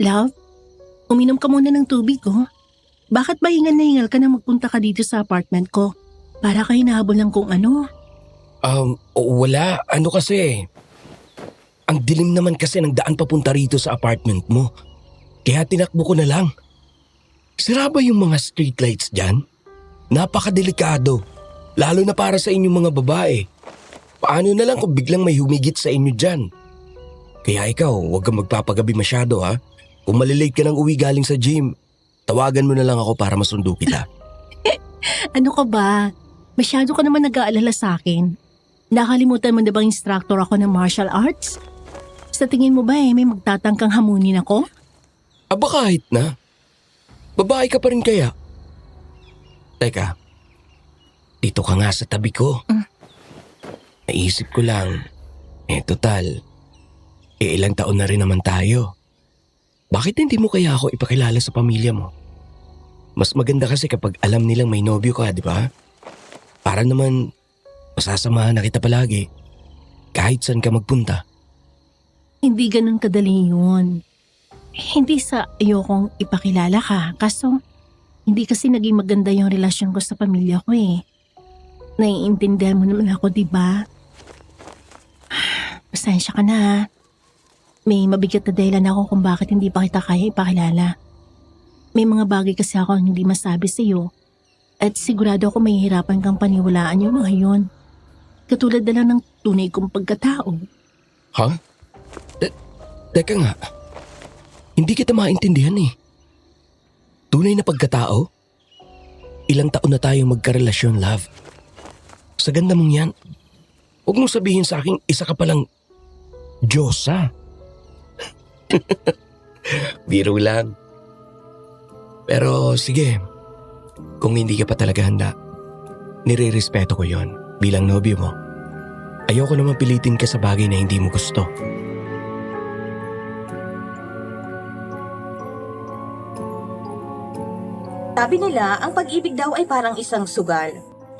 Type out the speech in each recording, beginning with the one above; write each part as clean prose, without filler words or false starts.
Love, uminom ka muna ng tubig ko. Bakit ba hingal na hingal ka na magpunta ka dito sa apartment ko? Para kayo nahabol ng kung ano. Wala. Ano kasi? Ang dilim naman kasi ng daan papunta rito sa apartment mo. Kaya tinakbo ko na lang. Sira ba yung mga streetlights dyan? Napakadelikado. Lalo na para sa inyong mga babae. Paano na lang kung biglang may humigit sa inyo dyan? Kaya ikaw, huwag kang magpapagabi masyado ha. Kung malilate ka ng uwi galing sa gym, tawagan mo na lang ako para masundo kita. Ano ka ba? Masyado ka naman nag-aalala sa akin. Nakalimutan mo na bang instructor ako ng martial arts? Sa tingin mo ba may magtatangkang hamunin ako? Aba kahit na. Babae ka pa rin kaya? Teka, dito ka nga sa tabi ko. Naisip ko lang, total, ilang taon na rin naman tayo. Bakit hindi mo kaya ako ipakilala sa pamilya mo? Mas maganda kasi kapag alam nilang may nobyo ka, di ba? Para naman masasamahan na kita palagi, kahit saan ka magpunta. Hindi ganun kadali yun. Hindi sa ayokong ipakilala ka, kaso hindi kasi naging maganda yung relasyon ko sa pamilya ko eh. Naiintindihan mo naman ako, di ba? Pasensya ka na ha. May mabigat na dahilan ako kung bakit hindi pa kita kaya ipakilala. May mga bagay kasi ako ang hindi masabi sa iyo at sigurado ako mahihirapan kang paniwalaan yung mga yun. Katulad na lang ng tunay kong pagkatao. Ha? Teka nga, hindi kita maintindihan eh. Tunay na pagkatao? Ilang taon na tayong magkarelasyon, love. Sa ganda mong yan, huwag mong sabihin sa akin isa ka palang Diyosa. Biro lang. Pero sige, kung hindi ka pa talaga handa, nire-respeto ko yon bilang nobyo mo. Ayoko naman pilitin ka sa bagay na hindi mo gusto. Sabi nila, ang pag-ibig daw ay parang isang sugal.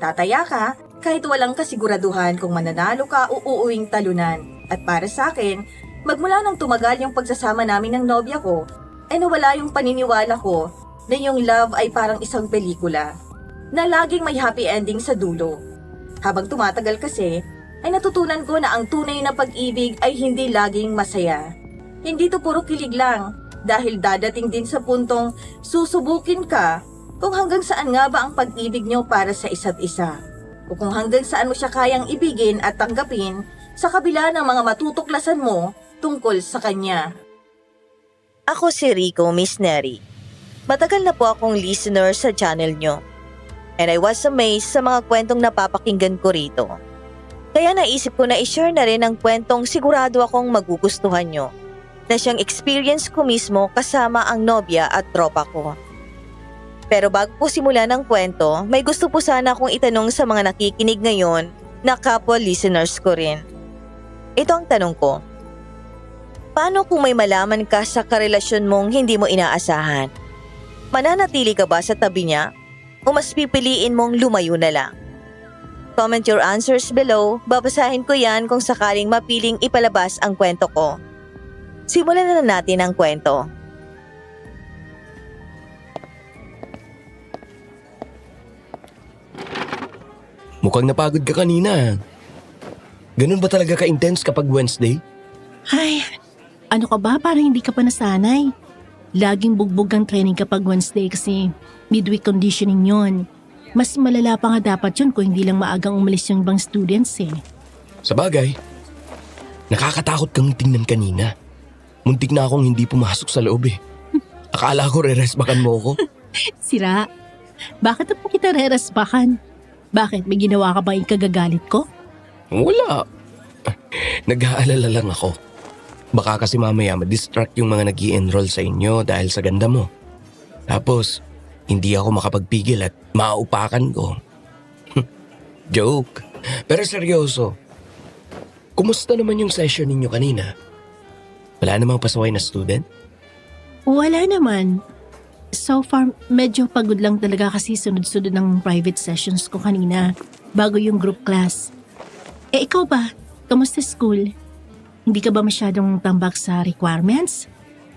Tataya ka, kahit walang kasiguraduhan kung mananalo ka o uuwing talunan. At para sa akin, magmula nang tumagal yung pagsasama namin ng nobya ko, ay nawala yung paniniwala ko na yung love ay parang isang pelikula na laging may happy ending sa dulo. Habang tumatagal kasi, ay natutunan ko na ang tunay na pag-ibig ay hindi laging masaya. Hindi to puro kilig lang, dahil dadating din sa puntong susubukin ka kung hanggang saan nga ba ang pag-ibig nyo para sa isa't isa. O kung hanggang saan mo siya kayang ibigin at tanggapin sa kabila ng mga matutuklasan mo tungkol sa kanya. Ako si Rico, Miss Neri. Matagal na po akong listener sa channel nyo. And I was amazed sa mga kwentong napapakinggan ko rito. Kaya naisip ko na i-share na rin ang kwentong sigurado akong magugustuhan nyo, na siyang experience ko mismo kasama ang nobya at tropa ko. Pero bago po simulan ng kwento, may gusto po sana akong itanong sa mga nakikinig ngayon na kapwa listeners ko rin. Ito ang tanong ko. Paano kung may malaman ka sa karelasyon mong hindi mo inaasahan? Mananatili ka ba sa tabi niya? O mas pipiliin mong lumayo na lang? Comment your answers below, babasahin ko yan kung sakaling mapiling ipalabas ang kwento ko. Simulan na natin ang kwento. Mukhang napagod ka kanina. Ganun ba talaga ka-intense kapag Wednesday? Ay, ano ka ba? Parang hindi ka pa nasanay. Laging bugbog ang training kapag Wednesday kasi midweek conditioning yon. Mas malala pa nga dapat yun kung hindi lang maagang umalis yung ibang students eh. Sabagay, nakakatakot kang tingnan kanina. Muntik na akong hindi pumasok sa loob eh. Akala ko re-resbakan mo ako. Sira, bakit na po kita reresbakan? Bakit? May ginawa ka bang ikagagalit ko? Wala. Nag-aalala lang ako. Baka kasi mamaya ma-distract yung mga nag-i-enroll sa inyo dahil sa ganda mo. Tapos, hindi ako makapagpigil at maupakan ko. Joke. Pero seryoso. Kumusta naman yung session ninyo kanina? Wala namang pasaway na student? Wala naman. So far, medyo pagod lang talaga kasi sunod-sunod ng private sessions ko kanina bago yung group class. Ikaw ba? Kamusta school? Hindi ka ba masyadong tambak sa requirements?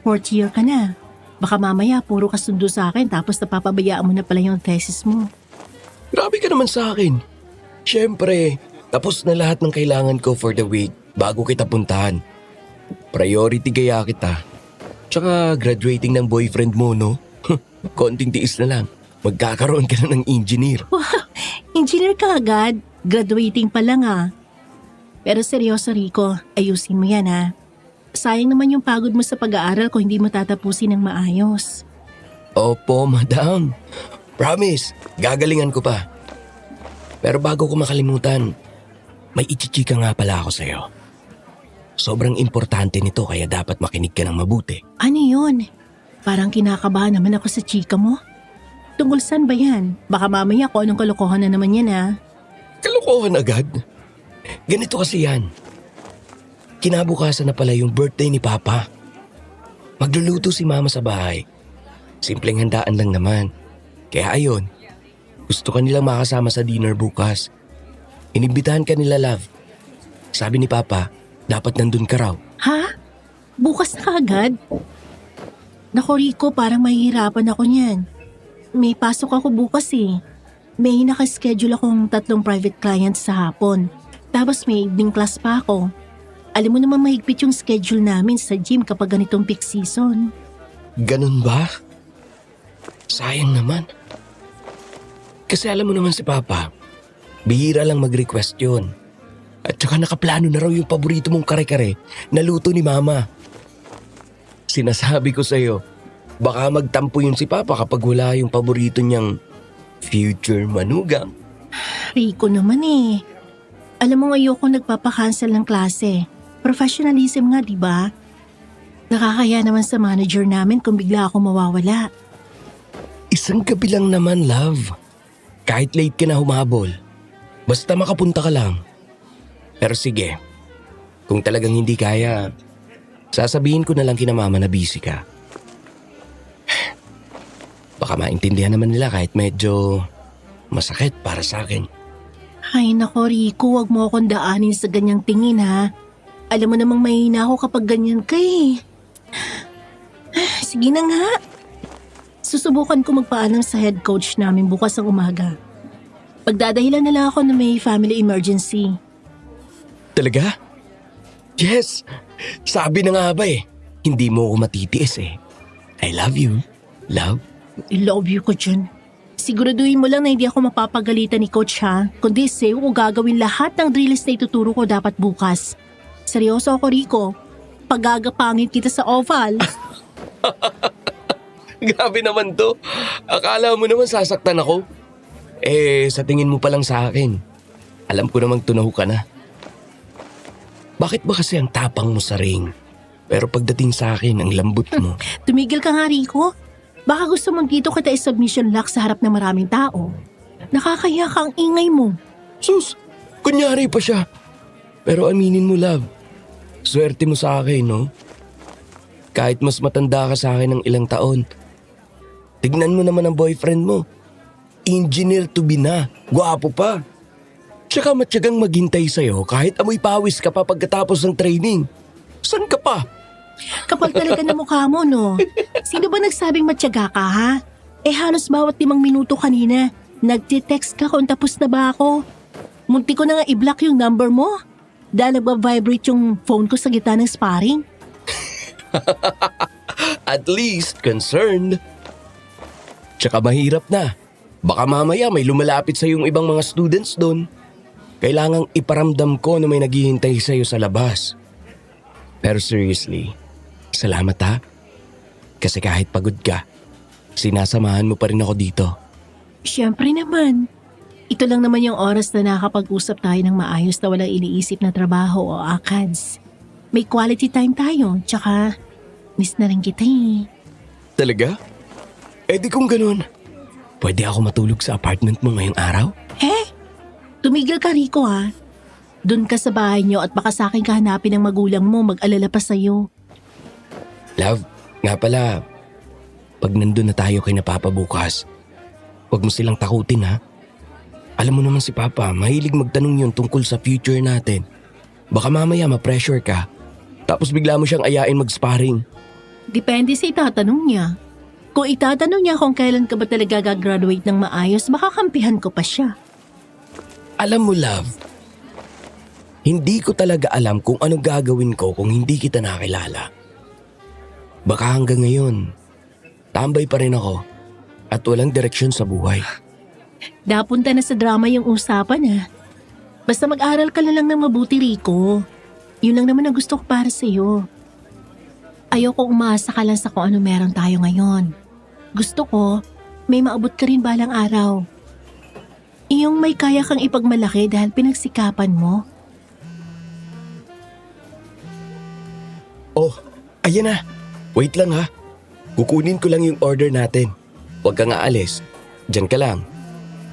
4th year ka na. Baka mamaya puro kasundo sa akin tapos napapabayaan mo na pala yung thesis mo. Grabe ka naman sa akin. Siyempre, tapos na lahat ng kailangan ko for the week bago kita puntahan. Priority kaya kita. Tsaka graduating ng boyfriend mo, no? Konting tiis na lang. Magkakaroon ka na ng engineer. Engineer ka agad. Graduating pa lang ah. Pero seryoso Rico, ayusin mo yan ah. Sayang naman yung pagod mo sa pag-aaral kung hindi mo tatapusin ng maayos. Opo, madam. Promise, gagalingan ko pa. Pero bago ko makalimutan, may ichichika nga pala ako sa'yo. Sobrang importante nito kaya dapat makinig ka ng mabuti. Ano yun? Parang kinakabahan naman ako sa chika mo. Tungkol saan ba yan? Baka mamaya kung anong kalokohan na naman yan ah. Kalokohan agad? Ganito kasi yan. Kinabukasan na pala yung birthday ni Papa. Magluluto si Mama sa bahay. Simpleng handaan lang naman. Kaya ayun, gusto ka nilang makasama sa dinner bukas. Inibitahan ka nila, love. Sabi ni Papa, dapat nandun ka raw. Ha? Bukas na kaagad? Naku Rico, parang mahihirapan ako niyan. May pasok ako bukas eh. May nakaschedule akong 3 private clients sa hapon. Tapos may evening class pa ako. Alam mo naman mahigpit yung schedule namin sa gym kapag ganitong peak season. Ganun ba? Sayang naman. Kasi alam mo naman si Papa, bihira lang mag-request yun. At saka nakaplano na raw yung paborito mong kare-kare na luto ni Mama. Sinasabi ko sa'yo, baka magtampo yun si Papa kapag wala yung paborito niyang future manugang. Rico naman eh. Alam mo ayoko nagpapakancel ng klase. Professionalism nga, di ba? Nakakaya naman sa manager namin kung bigla ako mawawala. Isang gabi lang naman, love. Kahit late ka na humabol, basta makapunta ka lang. Pero sige, kung talagang hindi kaya, sasabihin ko na lang kina Mama na busy ka. Baka maintindihan naman nila kahit medyo masakit para sa akin. Ay nako Rico, wag mo akong daanin sa ganyang tingin ha. Alam mo namang mahina ako kapag ganyan ka eh. Sige na nga. Susubukan ko magpaalam sa head coach namin bukas ang umaga. Pagdadahilan na lang ako na may family emergency. Talaga? Yes! Sabi na nga ba eh, hindi mo ako matitiis eh. I love you, love. I love you ko dyan. Siguraduhin mo lang na hindi ako mapapagalitan ni coach ha. Kundi sa'yo ko gagawin lahat ng drills na ituturo ko dapat bukas. Seryoso ako Rico. Pagagapangit kita sa oval. Grabe naman to. Akala mo naman sasaktan ako. Sa tingin mo pa lang sa akin. Alam ko namang tunaw ka na. Bakit ba kasi ang tapang mo sa ring? Pero pagdating sa akin, ang lambot mo. Tumigil ka nga Rico. Baka gusto mong dito kita i-submission lock sa harap ng maraming tao. Nakakaya ka ang ingay mo. Sus, kunyari pa siya. Pero aminin mo, love. Swerte mo sa akin, no? Kahit mas matanda ka sa akin ng ilang taon. Tignan mo naman ang boyfriend mo. Engineer to be na. Gwapo pa. Tsaka matyagang maghintay sa'yo kahit amoy pawis ka pa pagkatapos ng training. San ka pa? Kapal talaga na mukha mo, no? Sino ba nagsabing matyaga ka, ha? Halos bawat 5 minuto kanina, nagtitext ka kung tapos na ba ako. Munti ko na nga i-block yung number mo. Dahil nagba-vibrate yung phone ko sa gitna ng sparring. At least concerned. Tsaka mahirap na. Baka mamaya may lumalapit sa yung ibang mga students doon. Kailangang iparamdam ko na may naghihintay sa'yo sa labas. Pero seriously, salamat ha. Kasi kahit pagod ka, sinasamahan mo pa rin ako dito. Siyempre naman. Ito lang naman yung oras na nakakapag-usap tayo ng maayos na walang iniisip na trabaho o akads. May quality time tayo, tsaka miss na rin kita eh. Talaga? Di kung ganun, pwede ako matulog sa apartment mo ngayong araw? Tumigil ka Rico ha. Doon ka sa bahay niyo at baka sa akin ka hanapin ng magulang mo, mag-alala pa sa'yo. Love, nga pala, pag nandun na tayo kay na Papa bukas, huwag mo silang takutin ha. Alam mo naman si Papa, mahilig magtanong yun tungkol sa future natin. Baka mamaya ma-pressure ka, tapos bigla mo siyang ayain mag-sparring. Depende sa itatanong niya. Kung itatanong niya kung kailan ka ba talaga gagraduate ng maayos, makakampihan ko pa siya. Alam mo, love, hindi ko talaga alam kung ano gagawin ko kung hindi kita nakilala. Baka hanggang ngayon, tambay pa rin ako at walang direksyon sa buhay. Napunta na sa drama yung usapan ha. Basta mag-aral ka na lang ng mabuti, Rico. Yun lang naman ang gusto ko para sa'yo. Ayoko umasa ka lang sa kung ano meron tayo ngayon. Gusto ko, may maabot ka rin balang araw. Iyong may kaya kang ipagmalaki dahil pinagsikapan mo. Oh, ayan na. Wait lang ha. Kukunin ko lang yung order natin. Huwag kang aalis. Diyan ka lang.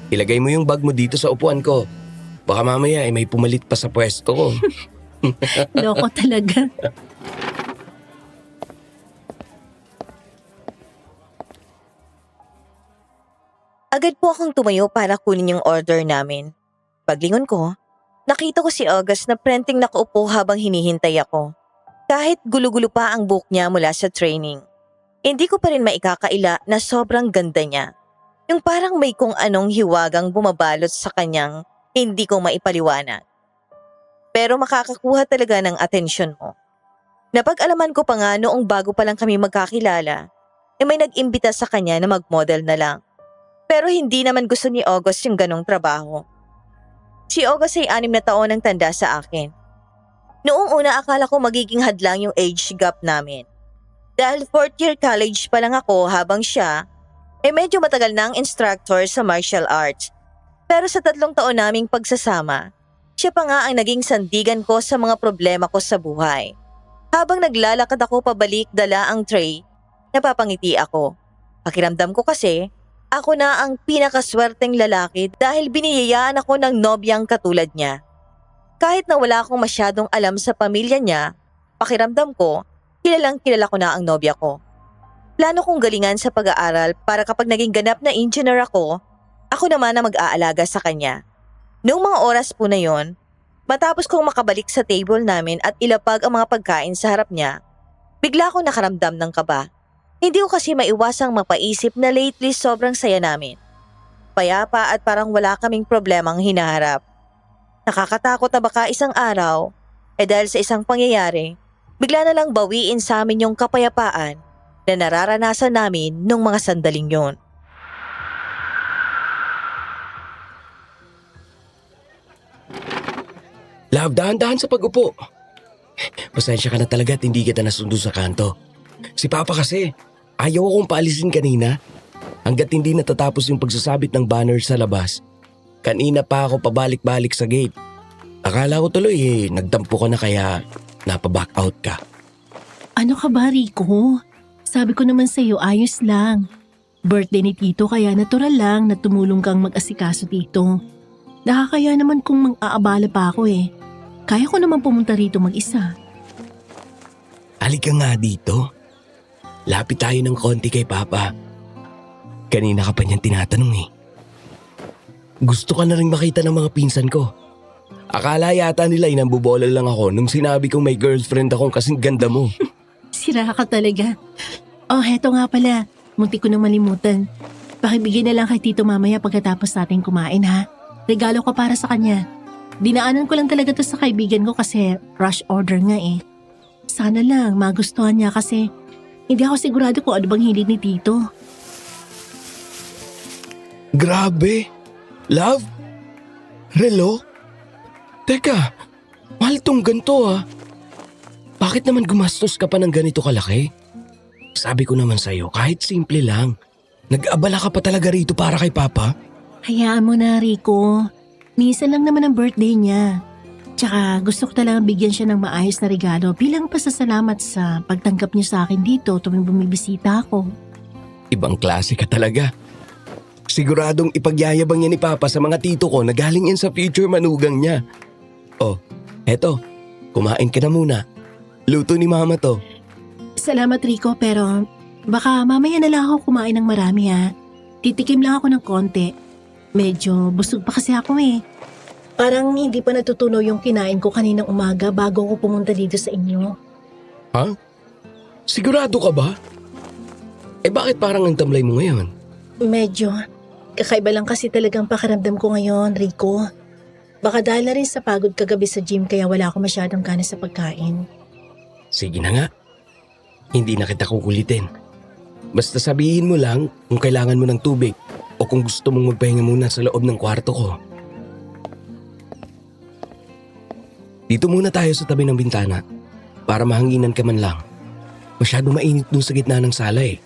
Ilagay mo yung bag mo dito sa upuan ko. Baka mamaya ay may pumalit pa sa pwesto ko. Loko talaga. Agad po akong tumayo para kunin yung order namin. Paglingon ko, nakita ko si August na prenting nakaupo habang hinihintay ako. Kahit gulo-gulo pa ang buhok niya mula sa training. Hindi ko pa rin maikakaila na sobrang ganda niya. Yung parang may kung anong hiwagang bumabalot sa kanyang hindi ko maipaliwanag. Pero makakakuha talaga ng atensyon mo. Napag-alaman ko pa nga noong bago pa lang kami magkakilala, may nag-imbita sa kanya na mag-model na lang. Pero hindi naman gusto ni August yung ganong trabaho. Si August ay 6 na taon ang tanda sa akin. Noong una akala ko magiging hadlang yung age gap namin. Dahil 4th year college pa lang ako habang siya medyo matagal na ang instructor sa martial arts. Pero sa 3 taon naming pagsasama, siya pa nga ang naging sandigan ko sa mga problema ko sa buhay. Habang naglalakad ako pabalik dala ang tray, napapangiti ako. Pakiramdam ko kasi, ako na ang pinakaswerteng lalaki dahil biniyayaan ako ng nobyang katulad niya. Kahit na wala akong masyadong alam sa pamilya niya, pakiramdam ko, kilalang kilala ko na ang nobya ko. Plano kong galingan sa pag-aaral para kapag naging ganap na engineer ako naman na mag-aalaga sa kanya. Noong mga oras po na yon, matapos kong makabalik sa table namin at ilapag ang mga pagkain sa harap niya, bigla akong nakaramdam ng kaba. Hindi ko kasi maiwasang mapaisip na lately sobrang saya namin. Payapa at parang wala kaming problemang hinaharap. Nakakatakot na baka isang araw, dahil sa isang pangyayari, bigla na lang bawiin sa amin yung kapayapaan na nararanasan namin nung mga sandaling yon. Love, dahan-dahan sa pag-upo. Pasensya ka na talaga at hindi kita nasundo sa kanto. Si Papa kasi, ayaw akong paalisin kanina. Hanggat hindi natatapos yung pagsasabit ng banner sa labas. Kanina pa ako pabalik-balik sa gate. Akala ko tuloy nagdampo ka na kaya napaback out ka. Ano ka ba, Rico? Sabi ko naman sa'yo, ayos lang. Birthday ni Tito kaya natural lang na tumulong kang mag-asikaso dito. Nakakaya naman kung mang-aabala pa ako Kaya ko naman pumunta rito mag-isa. Halika nga dito. Lapit tayo ng konti kay Papa. Kanina ka pa niyang tinatanong Gusto ka na rin makita ng mga pinsan ko. Akala yata nila nambubola lang ako nung sinabi kong may girlfriend akong kasing ganda mo. Sira ka talaga. Oh, heto nga pala. Muntik ko nang malimutan. Pakibigay na lang kay Tito mamaya pagkatapos natin kumain ha. Regalo ko para sa kanya. Dinaanan ko lang talaga to sa kaibigan ko kasi rush order nga Sana lang magustuhan niya kasi hindi ako sigurado kung ano bang hilig ni Tito. Grabe! Love? Relo? Teka, mahal tong ganito Bakit naman gumastos ka pa ng ganito kalaki? Sabi ko naman sa'yo, kahit simple lang. Nag-abala ka pa talaga rito para kay Papa? Hayaan mo na, Rico. Minsan lang naman ang birthday niya. Tsaka gusto ko talagang bigyan siya ng maayos na regalo bilang pasasalamat sa pagtanggap niya sa akin dito tuwing bumibisita ako. Ibang klase ka talaga. Siguradong ipagyayabang niya ni Papa sa mga tito ko na galing yan sa future manugang niya. Oh, eto, kumain ka na muna. Luto ni Mama to. Salamat, Rico, pero baka mamaya na lang ako kumain ng marami Titikim lang ako ng konti. Medyo busog pa kasi ako Parang hindi pa natutunaw yung kinain ko kaninang umaga bago ako pumunta dito sa inyo. Ha? Sigurado ka ba? Bakit parang ang tamlay mo ngayon? Medyo. Kakaiba lang kasi talagang pakiramdam ko ngayon, Rico. Baka dahil na rin sa pagod kagabi sa gym kaya wala ako masyadong gana sa pagkain. Sige na nga. Hindi na kita kukulitin. Basta sabihin mo lang kung kailangan mo ng tubig o kung gusto mong magpahinga muna sa loob ng kwarto ko. Dito muna tayo sa tabi ng bintana para mahanginan ka man lang. Masyado mainit dun sa gitna ng sala eh.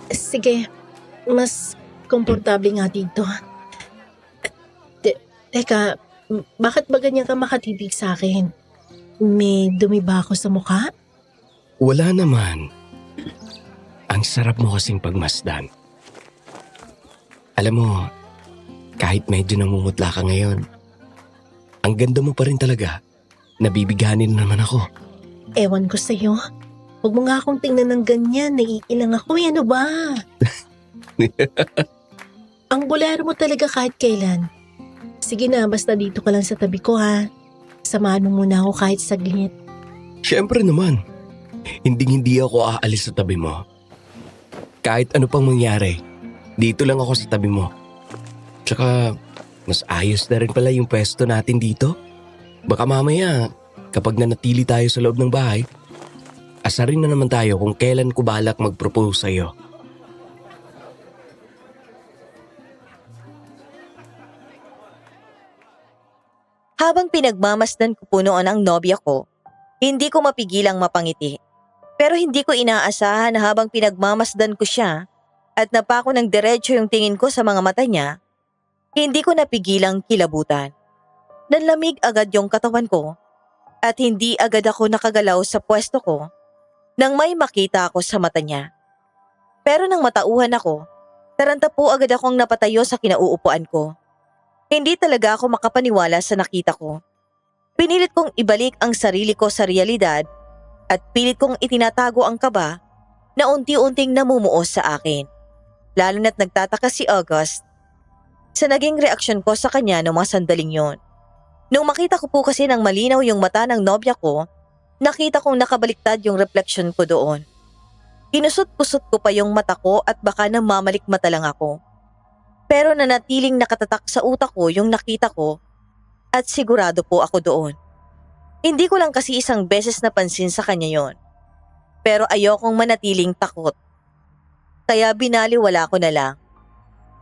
Sige, mas komportable nga dito. Teka, bakit ba ganyan ka makatitig sa akin? May dumi ba ako sa mukha? Wala naman. Ang sarap mo kasing pagmasdan. Alam mo, kahit medyo namumutla ka ngayon, ang ganda mo pa rin talaga. Nabibiganin naman ako. Ewan ko sa'yo. Huwag mo nga akong tingnan ng ganyan. Naiilang ako. Ano ba? Ang bolero mo talaga kahit kailan. Sige na, basta dito ka lang sa tabi ko ha. Samahan mo muna ako kahit saglit. Siyempre naman. Hindi ako aalis sa tabi mo. Kahit ano pang mangyari, dito lang ako sa tabi mo. Tsaka, mas ayos na rin pala yung pwesto natin dito. Baka mamaya, kapag nanatili tayo sa loob ng bahay, asarin na naman tayo kung kailan ko balak mag-propose sa'yo. Habang pinagmamasdan ko po noon ang nobya ko, hindi ko mapigilang mapangiti. Pero hindi ko inaasahan na habang pinagmamasdan ko siya at napako ng diretso yung tingin ko sa mga mata niya, hindi ko napigilang kilabutan. Nanlamig agad yung katawan ko at hindi agad ako nakagalaw sa pwesto ko nang may makita ako sa mata niya. Pero nang matauhan ako, taranta po agad akong napatayo sa kinauupuan ko. Hindi talaga ako makapaniwala sa nakita ko. Pinilit kong ibalik ang sarili ko sa realidad at pilit kong itinatago ang kaba na unti-unting namumuo sa akin. Lalo na't nagtataka si August sa naging reaksyon ko sa kanya noong mga sandaling yon. Nung makita ko po kasi ng malinaw yung mata ng nobya ko, nakita kong nakabaliktad yung refleksyon ko doon. Kinusot-kusot ko pa yung mata ko at baka namamalikmata lang ako. Pero nanatiling nakatatak sa utak ko yung nakita ko at sigurado po ako doon. Hindi ko lang kasi isang beses napansin sa kanya yon. Pero ayokong manatiling takot. Kaya binaliwala ko na lang.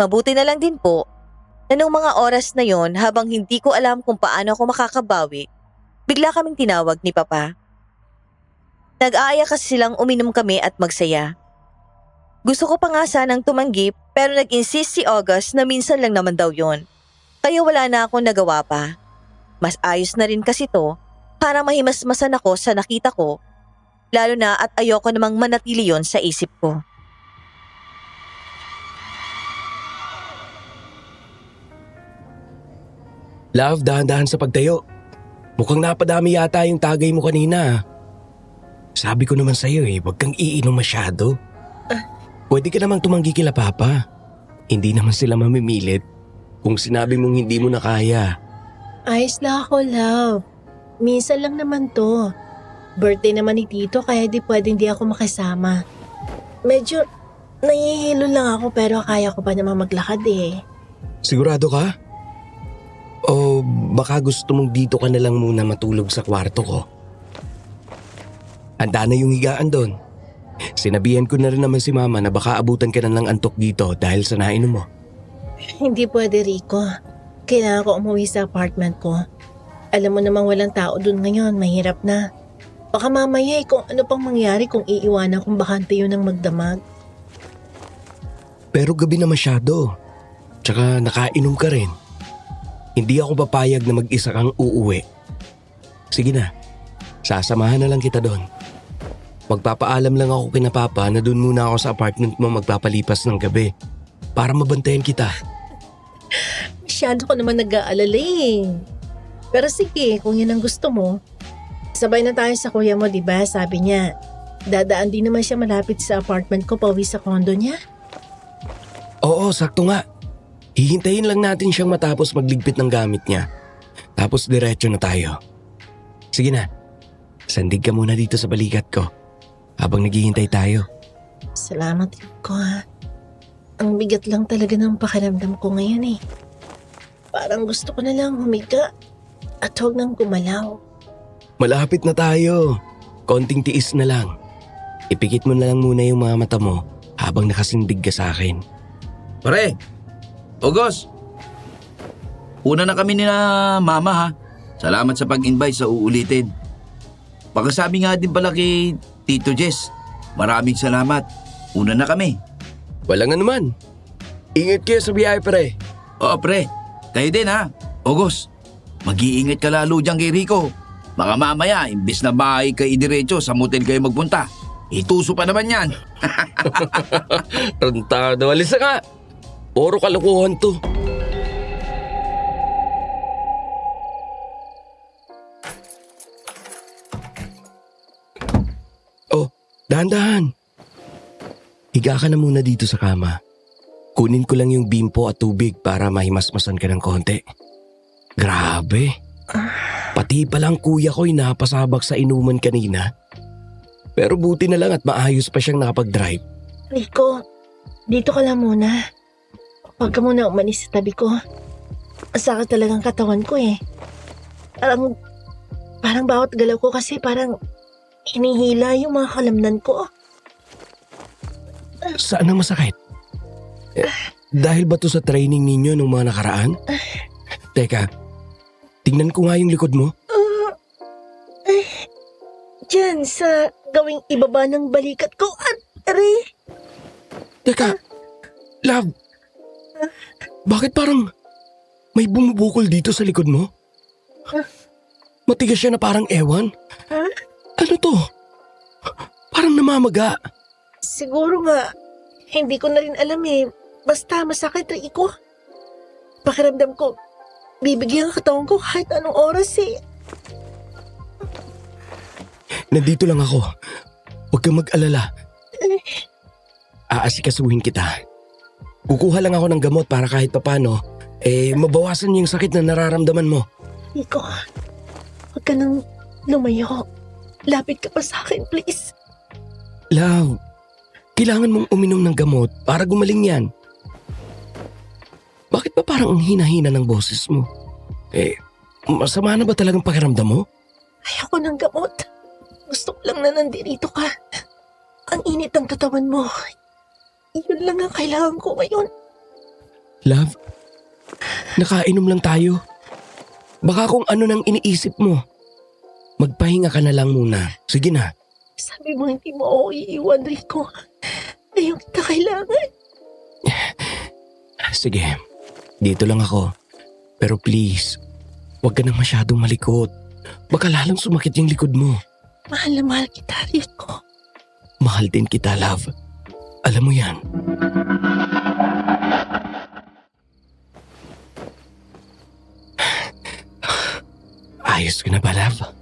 Mabuti na lang din po na nung mga oras na yon habang hindi ko alam kung paano ako makakabawi, bigla kaming tinawag ni Papa. Nag-aaya kasi silang uminom kami at magsaya. Gusto ko pa nga sanang tumanggi pero nag-insist si August na minsan lang naman daw yon. Kaya wala na akong nagawa pa. Mas ayos na rin kasi to para mahimasmasan ako sa nakita ko, lalo na at ayoko namang manatili yon sa isip ko. Love, dahan-dahan sa pagtayo. Mukhang napadami yata yung tagay mo kanina. Sabi ko naman sa'yo huwag kang iinom masyado. Pwede ka namang tumanggi kila Papa. Hindi naman sila mamimilit kung sinabi mong hindi mo na kaya. Ayos na ako, love. Minsan lang naman to. Birthday naman ni Tito kaya di pwedeng di ako makasama. Medyo nahihilo lang ako pero kaya ko pa naman maglakad eh. Sigurado ka? O baka gusto mong dito ka na lang muna matulog sa kwarto ko? Handa na yung higaan doon. Sinabihan ko na rin naman si Mama na baka abutan ka na ng antok dito dahil sa nainom mo. Hindi pwede, Rico. Kailangan ko umuwi sa apartment ko. Alam mo namang walang tao dun ngayon, mahirap na. Baka mamaya kung ano pang mangyari kung iiwanan kong bakante yun ng magdamag. Pero gabi na masyado. Tsaka nakainom ka rin. Hindi ako papayag na mag-isa kang uuwi. Sige na, sasamahan na lang kita doon. Magpapaalam lang ako kina Papa na doon muna ako sa apartment mo magpapalipas ng gabi para mabantayan kita. Masyado ko naman nag-aalala eh. Pero sige, kung yan ang gusto mo. Sabay na tayo sa kuya mo, diba? Sabi niya, dadaan din naman siya malapit sa apartment ko pauwi sa condo niya. Oo, sakto nga. Hihintayin lang natin siyang matapos magligpit ng gamit niya. Tapos diretso na tayo. Sige na, sandig ka muna dito sa balikat ko. habang naghihintay tayo. Salamat ko ha. Ang bigat lang talaga ng pakiramdam ko ngayon eh. Parang gusto ko na lang humiga at huwag nang gumalaw. Malapit na tayo. Konting tiis na lang. Ipikit mo na lang muna yung mga mata mo habang nakasindig ka sa akin. Pare, Ogos, una na kami ni na mama ha. Salamat sa pag-invite sa uulitin. Pagkasabi nga din pala kay Tito Jess, maraming salamat. Una na kami. Walang anuman. Ingat kayo sa biyahe, pre. Oo pre, kayo din ha. Ogos, mag-iingat ka lalo dyan kay Rico. Baka mamaya, imbis na bahay kay idiretso sa motel kayo magpunta. Ituso pa naman yan. Rantado, alis na ka. Puro kalokohan to. Oh, dahan-dahan. Higa ka na muna dito sa kama. Kunin ko lang yung bimpo at tubig para mahimasmasan ka ng konti. Grabe. Pati palang kuya ko'y napasabak sa inuman kanina. Pero buti na lang at maayos pa siyang nakapag-drive. Rico, dito ka lang muna. Huwag ka muna umalis sa tabi ko. Masakit talagang katawan ko eh. Parang bawat galaw ko kasi parang hinihila yung mga kalamnan ko. Saan ang masakit? Dahil ba to sa training ninyo nung mga nakaraan? Teka, tingnan ko nga yung likod mo. Diyan sa gawing ibaba ng balikat ko at aray. Teka, love. Bakit parang may bumubukol dito sa likod mo? Matigas siya na parang ewan. Ano to? Parang namamaga. Siguro nga, hindi ko na rin alam eh. Basta masakit Rico. Pakiramdam ko, bibigyan ang katawan ko kahit anong oras eh. Nandito lang ako. Huwag kang mag-alala. Aasikasuhin kita. Kukuha lang ako ng gamot para kahit papano, mabawasan yung sakit na nararamdaman mo. Rico, huwag ka nang lumayo. Lapit ka pa sa akin, please. Love, kailangan mong uminom ng gamot para gumaling yan. Bakit ba parang ang hina-hina ng boses mo? Masama na ba talagang pakiramdam mo? Ayoko ng gamot. Gusto ko lang na nandito ka. Ang init ng katawan mo. Yun lang ang kailangan ko ngayon. Love, nakainom lang tayo. Baka kung ano nang iniisip mo. Magpahinga ka na lang muna. Sige na. Sabi mo hindi mo ako iiwan, Rico. Ngayon kita kailangan. Sige, dito lang ako. Pero please, huwag ka nang masyadong malikot. Baka lalong sumakit yung likod mo. Mahal na mahal kita, Rico. Mahal din kita, love. Alam mo yan. Ayos ko na ba, love?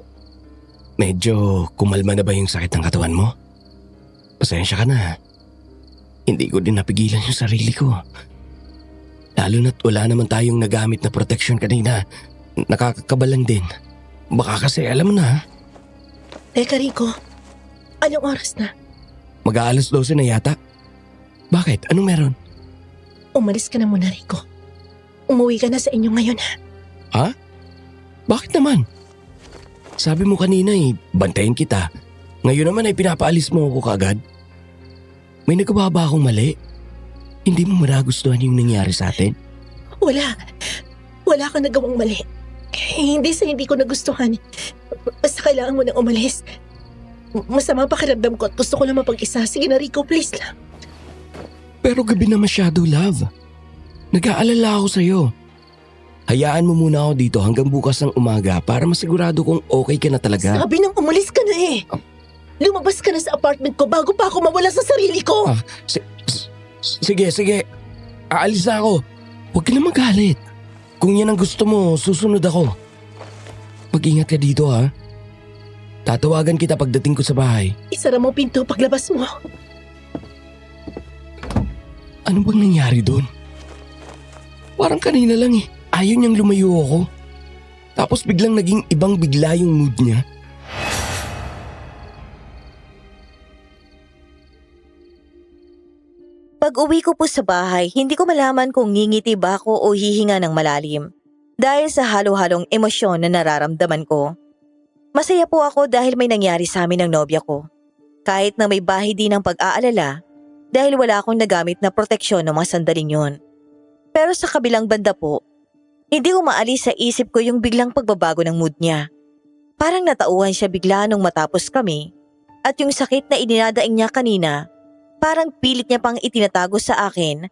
Medyo kumalma na ba yung sakit ng katawan mo? Pasensya ka na. Hindi ko din napigilan yung sarili ko. Lalo na't wala naman tayong nagamit na protection kanina. Nakakakabalan din. Baka kasi alam mo na. Teka, Rico. Anong oras na? Mag-aalas 12 na yata. Bakit? Anong meron? Umalis ka na muna, Rico. Umuwi ka na sa inyo ngayon, ha? Ha? Bakit naman? Sabi mo kanina bantayin kita. Ngayon naman ay pinapaalis mo ako kaagad. May nagawa ba akong mali? Hindi mo maragustuhan yung nangyari sa atin? Wala. Wala kang nagawang mali. Hindi sa hindi ko nagustuhan. Basta kailangan mo nang umalis. Masama pakiramdam ko at gusto ko lang mapag-isa. Sige na, Rico, please lang. Pero gabi na masyado, love. Nag-aalala ako sa'yo. Hayaan mo muna ako dito hanggang bukas ng umaga para masigurado kung okay ka na talaga. Sabi nang umalis ka na eh. Lumabas ka na sa apartment ko bago pa ako mawala sa sarili ko. Sige. Aalis na ako. Huwag ka na magalit. Kung yan ang gusto mo, susunod ako. Mag-ingat ka dito, ha? Tatawagan kita pagdating ko sa bahay. Isara mo pinto paglabas mo. Ano bang nangyari doon? Parang kanina lang eh. Ayaw niyang lumayo ako. Tapos biglang naging ibang bigla yung mood niya. Pag-uwi ko po sa bahay, hindi ko malaman kung ngingiti ba ako o hihinga ng malalim dahil sa halo-halong emosyon na nararamdaman ko. Masaya po ako dahil may nangyari sa amin ng nobya ko. Kahit na may bahay din ng pag-aalala dahil wala akong nagamit na proteksyon ng mga sandaling yun. Pero sa kabilang banda po, hindi umaalis sa isip ko yung biglang pagbabago ng mood niya. Parang natauhan siya bigla nung matapos kami at yung sakit na idinadaing niya kanina, parang pilit niya pang itinatago sa akin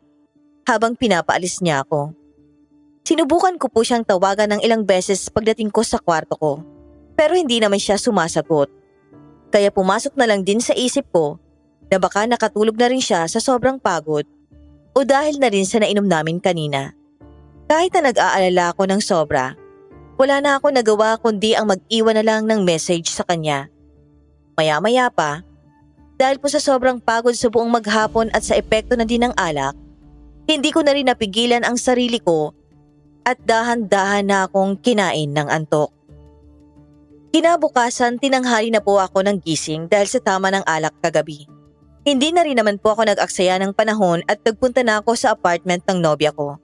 habang pinapaalis niya ako. Sinubukan ko po siyang tawagan ng ilang beses pagdating ko sa kwarto ko, pero hindi naman siya sumasagot. Kaya pumasok na lang din sa isip ko na baka nakatulog na rin siya sa sobrang pagod o dahil na rin sa nainom namin kanina. Kahit na nag-aalala ako ng sobra, wala na ako nagawa kundi ang mag-iwan na lang ng message sa kanya. Maya-maya pa, dahil po sa sobrang pagod sa buong maghapon at sa epekto na din ng alak, hindi ko na rin napigilan ang sarili ko at dahan-dahan na akong kinain ng antok. Kinabukasan, tinanghali na po ako ng gising dahil sa tama ng alak kagabi. Hindi na rin naman po ako nag-aksaya ng panahon at nagpunta na ako sa apartment ng nobya ko.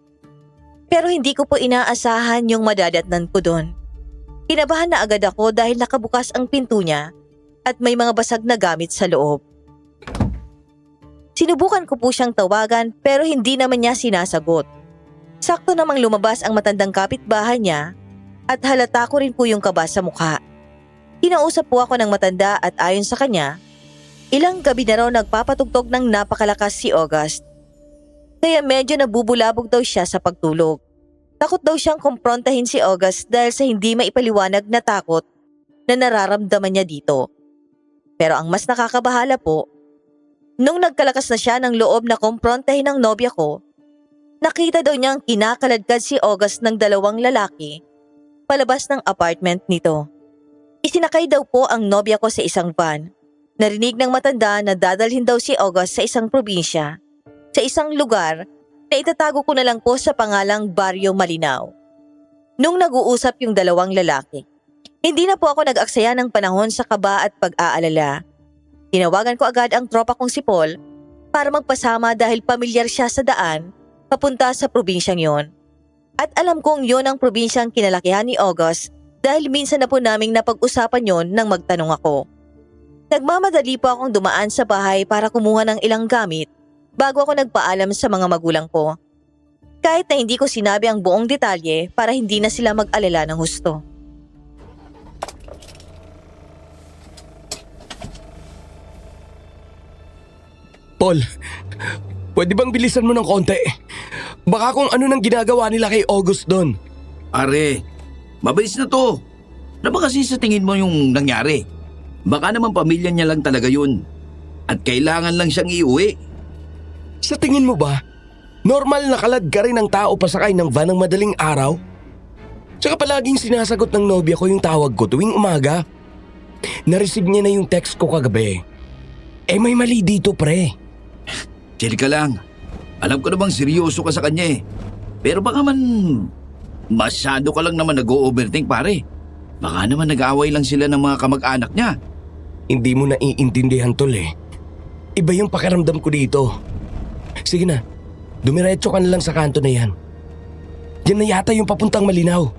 Pero hindi ko po inaasahan yung madadatnan ko doon. Kinabahan na agad ako dahil nakabukas ang pinto niya at may mga basag na gamit sa loob. Sinubukan ko po siyang tawagan pero hindi naman niya sinasagot. Sakto namang lumabas ang matandang kapitbahay niya at halata ko rin po yung kaba sa mukha. Kinausap po ako ng matanda at ayon sa kanya, ilang gabi na raw nagpapatugtog ng napakalakas si August. Kaya medyo nabubulabog daw siya sa pagtulog. Takot daw siyang kumprontahin si August dahil sa hindi maipaliwanag na takot na nararamdaman niya dito. Pero ang mas nakakabahala po, nung nagkalakas na siya ng loob na kumprontahin ng nobya ko, nakita daw niyang kinakaladkad si August ng dalawang lalaki palabas ng apartment nito. Isinakay daw po ang nobya ko sa isang van. Narinig ng matanda na dadalhin daw si August sa isang probinsya, sa isang lugar na itatago ko na lang po sa pangalang Baryo Malinaw. Nung nag-uusap yung dalawang lalaki, hindi na po ako nag-aksaya ng panahon sa kaba at pag-aalala. Tinawagan ko agad ang tropa kong si Paul para magpasama dahil pamilyar siya sa daan papunta sa probinsyang yon. At alam kong yon ang probinsyang kinalakihan ni August dahil minsan na po naming napag-usapan yon nang magtanong ako. Nagmamadali po akong dumaan sa bahay para kumuha ng ilang gamit bago ako nagpaalam sa mga magulang ko. Kahit na hindi ko sinabi ang buong detalye para hindi na sila mag-alala ng husto. Paul, pwede bang bilisan mo ng konti? Baka kung ano nang ginagawa nila kay August doon. Are, mabilis na to. Ano ba kasi sa tingin mo yung nangyari? Baka naman pamilya niya lang talaga yun. At kailangan lang siyang iuwi. Sa tingin mo ba, normal na kalad ka rin ng tao pasakay ng van ng madaling araw? Tsaka palaging sinasagot ng nobya ko yung tawag ko tuwing umaga. Nareceive niya na yung text ko kagabi. Eh may mali dito pre. Chill ka lang. Alam ko namang seryoso ka sa kanya eh. Pero baka man masyado ka lang naman nag-o-overthink pare. Baka naman nag-aaway lang sila ng mga kamag-anak niya. Hindi mo naiintindihan tol eh. Iba yung pakiramdam ko dito. Sige na, dumiretso ka na lang sa kanto na yan. Yan na yata yung papuntang Malinaw.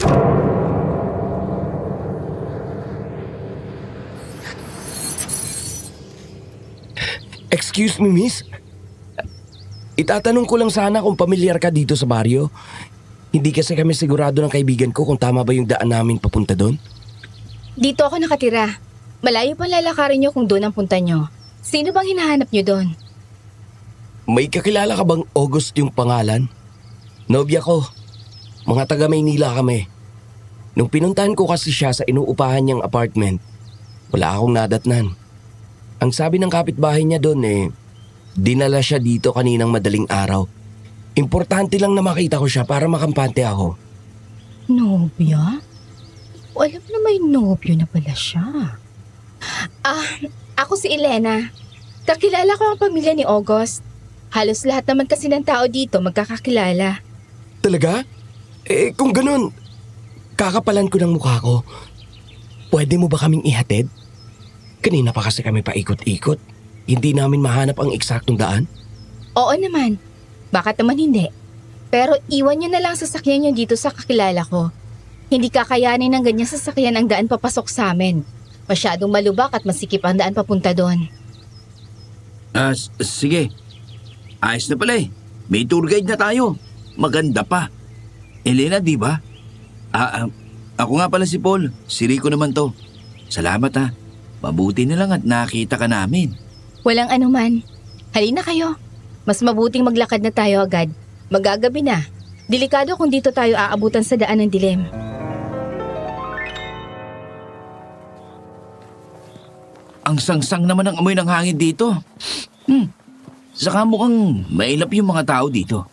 Excuse me, miss? Itatanong ko lang sana kung pamilyar ka dito sa baryo. Hindi kasi kami sigurado ng kaibigan ko kung tama ba yung daan namin papunta doon. Dito ako nakatira. Malayo pang lalakarin niyo kung doon ang punta niyo. Sino bang hinahanap niyo doon? May kakilala ka bang August yung pangalan? Nobya ko. Mga taga Maynila kami. Nung pinuntahan ko kasi siya sa inuupahan niyang apartment, wala akong nadatnan. Ang sabi ng kapitbahay niya doon dinala siya dito kaninang madaling araw. Importante lang na makita ko siya para makampante ako. Nobya? Alam na may nobyo na pala siya. Ako si Elena. Kakilala ko ang pamilya ni August. Halos lahat naman kasi ng tao dito magkakakilala. Talaga? Kung ganun, kakapalan ko ng mukha ko. Pwede mo ba kaming ihatid? Kanina pa kasi kami paikot-ikot. Hindi namin mahanap ang eksaktong daan. Oo naman. Bakit naman hindi? Pero iwan nyo na lang sasakyan nyo dito sa kakilala ko. Hindi kakayanin ng ganyang sasakyan ang daan papasok sa amin. Masyadong malubak at masikip ang daan papunta doon. Sige. Ayos na pala eh. May tour guide na tayo. Maganda pa. Elena, di ba? Ako nga pala si Paul. Si Rico naman to. Salamat ha. Mabuti na lang at nakita ka namin. Walang anuman. Halina kayo. Mas mabuting maglakad na tayo agad. Magagabi na. Delikado kung dito tayo aabutan sa daan ng dilim. Ang sangsang naman ng amoy ng hangin dito. Saka mukhang mailap yung mga tao dito.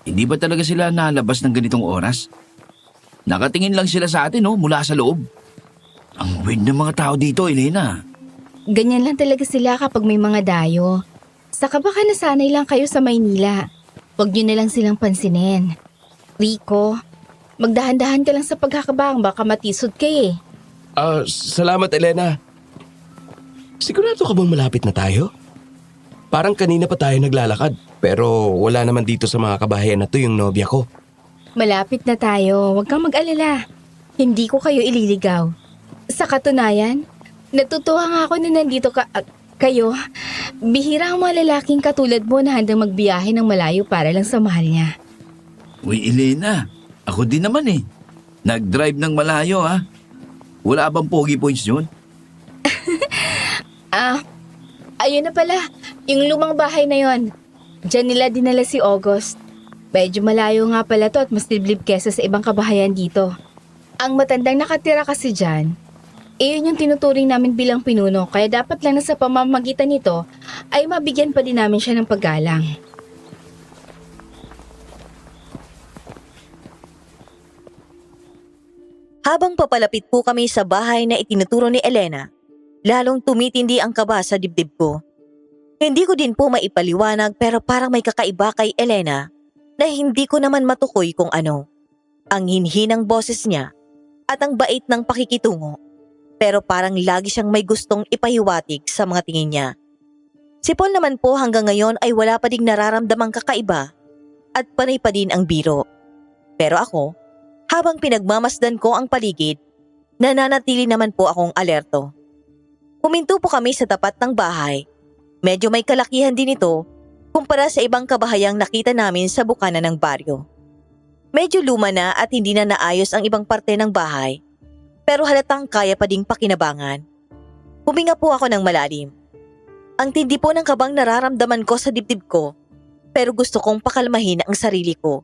Hindi ba talaga sila nalabas ng ganitong oras? Nakatingin lang sila sa atin mula sa loob. Ang weird ng mga tao dito, Elena. Ganyan lang talaga sila kapag may mga dayo. Saka baka nasanay lang kayo sa Maynila. Huwag nyo na lang silang pansinin. Rico, magdahan-dahan ka lang sa pagkakabang, baka matisod ka eh. Salamat, Elena. Sigurado ka bang malapit na tayo? Parang kanina pa tayo naglalakad, pero wala naman dito sa mga kabahayan na to yung nobya ko. Malapit na tayo, huwag kang mag-alala. Hindi ko kayo ililigaw. Sa katunayan, natutuwa nga ako na nandito kayo. Bihira ang mga lalaking katulad mo na handang magbiyahe ng malayo para lang sa mahal niya. Uy, Elena. Ako din naman eh. Nag-drive ng malayo ha. Wala bang pogi points yun? Ayun na pala. Yung lumang bahay na yon. Diyan nila dinala si August. Medyo malayo nga pala to at mas liblib kesa sa ibang kabahayan dito. Ang matandang nakatira kasi dyan, iyon yung tinuturing namin bilang pinuno kaya dapat lang na sa pamamagitan nito ay mabigyan pa din namin siya ng paggalang. Habang papalapit po kami sa bahay na itinuturo ni Elena, lalong tumitindi ang kaba sa dibdib ko. Hindi ko din po maipaliwanag pero parang may kakaiba kay Elena na hindi ko naman matukoy kung ano. Ang hinhinang boses niya at ang bait ng pakikitungo. Pero parang lagi siyang may gustong ipahiwatig sa mga tingin niya. Si Paul naman po hanggang ngayon ay wala pa ding nararamdamang kakaiba at panay pa din ang biro. Pero ako, habang pinagmamasdan ko ang paligid, nananatili naman po akong alerto. Huminto po kami sa tapat ng bahay. Medyo may kalakihan din ito kumpara sa ibang kabahayang nakita namin sa bukana ng baryo. Medyo luma na at hindi na naayos ang ibang parte ng bahay, pero halatang kaya pa ding pakinabangan. Huminga po ako ng malalim. Ang tindi po ng kabang nararamdaman ko sa dibdib ko, pero gusto kong pakalmahin ang sarili ko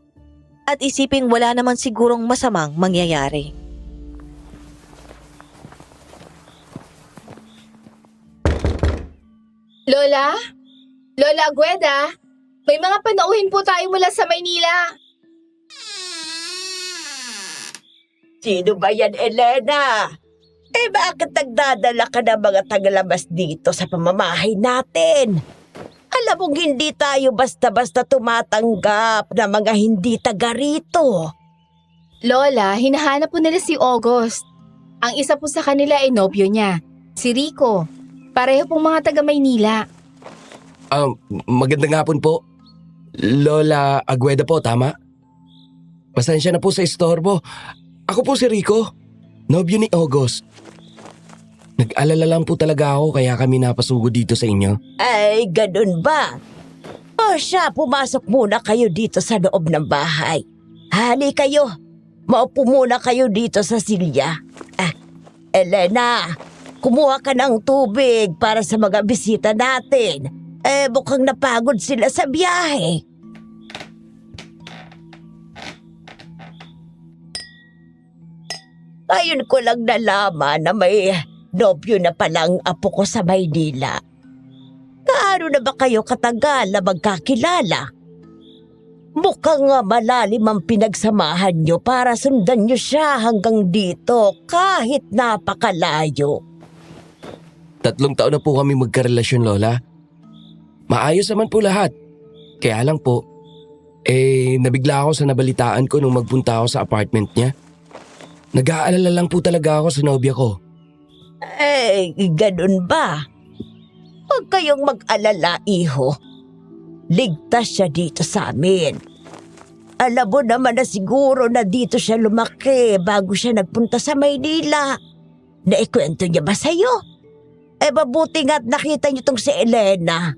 at isiping wala naman sigurong masamang mangyayari. Lola? Lola Agueda? May mga panauhin po tayo mula sa Maynila. Sino ba yan, Elena? Bakit nagdadala ka ng mga tagalabas dito sa pamamahay natin? Alam mong hindi tayo basta-basta tumatanggap ng mga hindi taga rito. Lola, hinahanap po nila si August. Ang isa po sa kanila ay nobyo niya, si Rico. Pareho pong mga taga Maynila. Magandang hapon po. Lola Agueda po, tama? Pasensya na po sa istorbo. Ako po si Rico, nobyo ni August. Nag-alala lang po talaga ako kaya kami napasugod dito sa inyo. Ay, ganun ba? O siya, pumasok muna kayo dito sa loob ng bahay. Hali kayo. Maupo muna kayo dito sa silya. Elena, kumuha ka ng tubig para sa mga bisita natin. Mukhang napagod sila sa biyahe. Ngayon ko lang nalaman na may nobyo na palang apo ko sa Maynila. Kaano na ba kayo katagal na magkakilala? Mukhang malalim ang pinagsamahan nyo para sundan nyo siya hanggang dito kahit napakalayo. 3 taon na po kami magkarelasyon, Lola. Maayos naman po lahat. Kaya lang po, nabigla ako sa nabalitaan ko nung magpunta ako sa apartment niya. Nag-aalala lang po talaga ako sa nobya ko. Ganun ba? Huwag kayong mag-alala, iho. ligtas siya dito sa amin. Alam mo naman na siguro na dito siya lumaki bago siya nagpunta sa Maynila. Naikwento niya ba sa'yo? Mabuti nga't nakita niyo tong si Elena.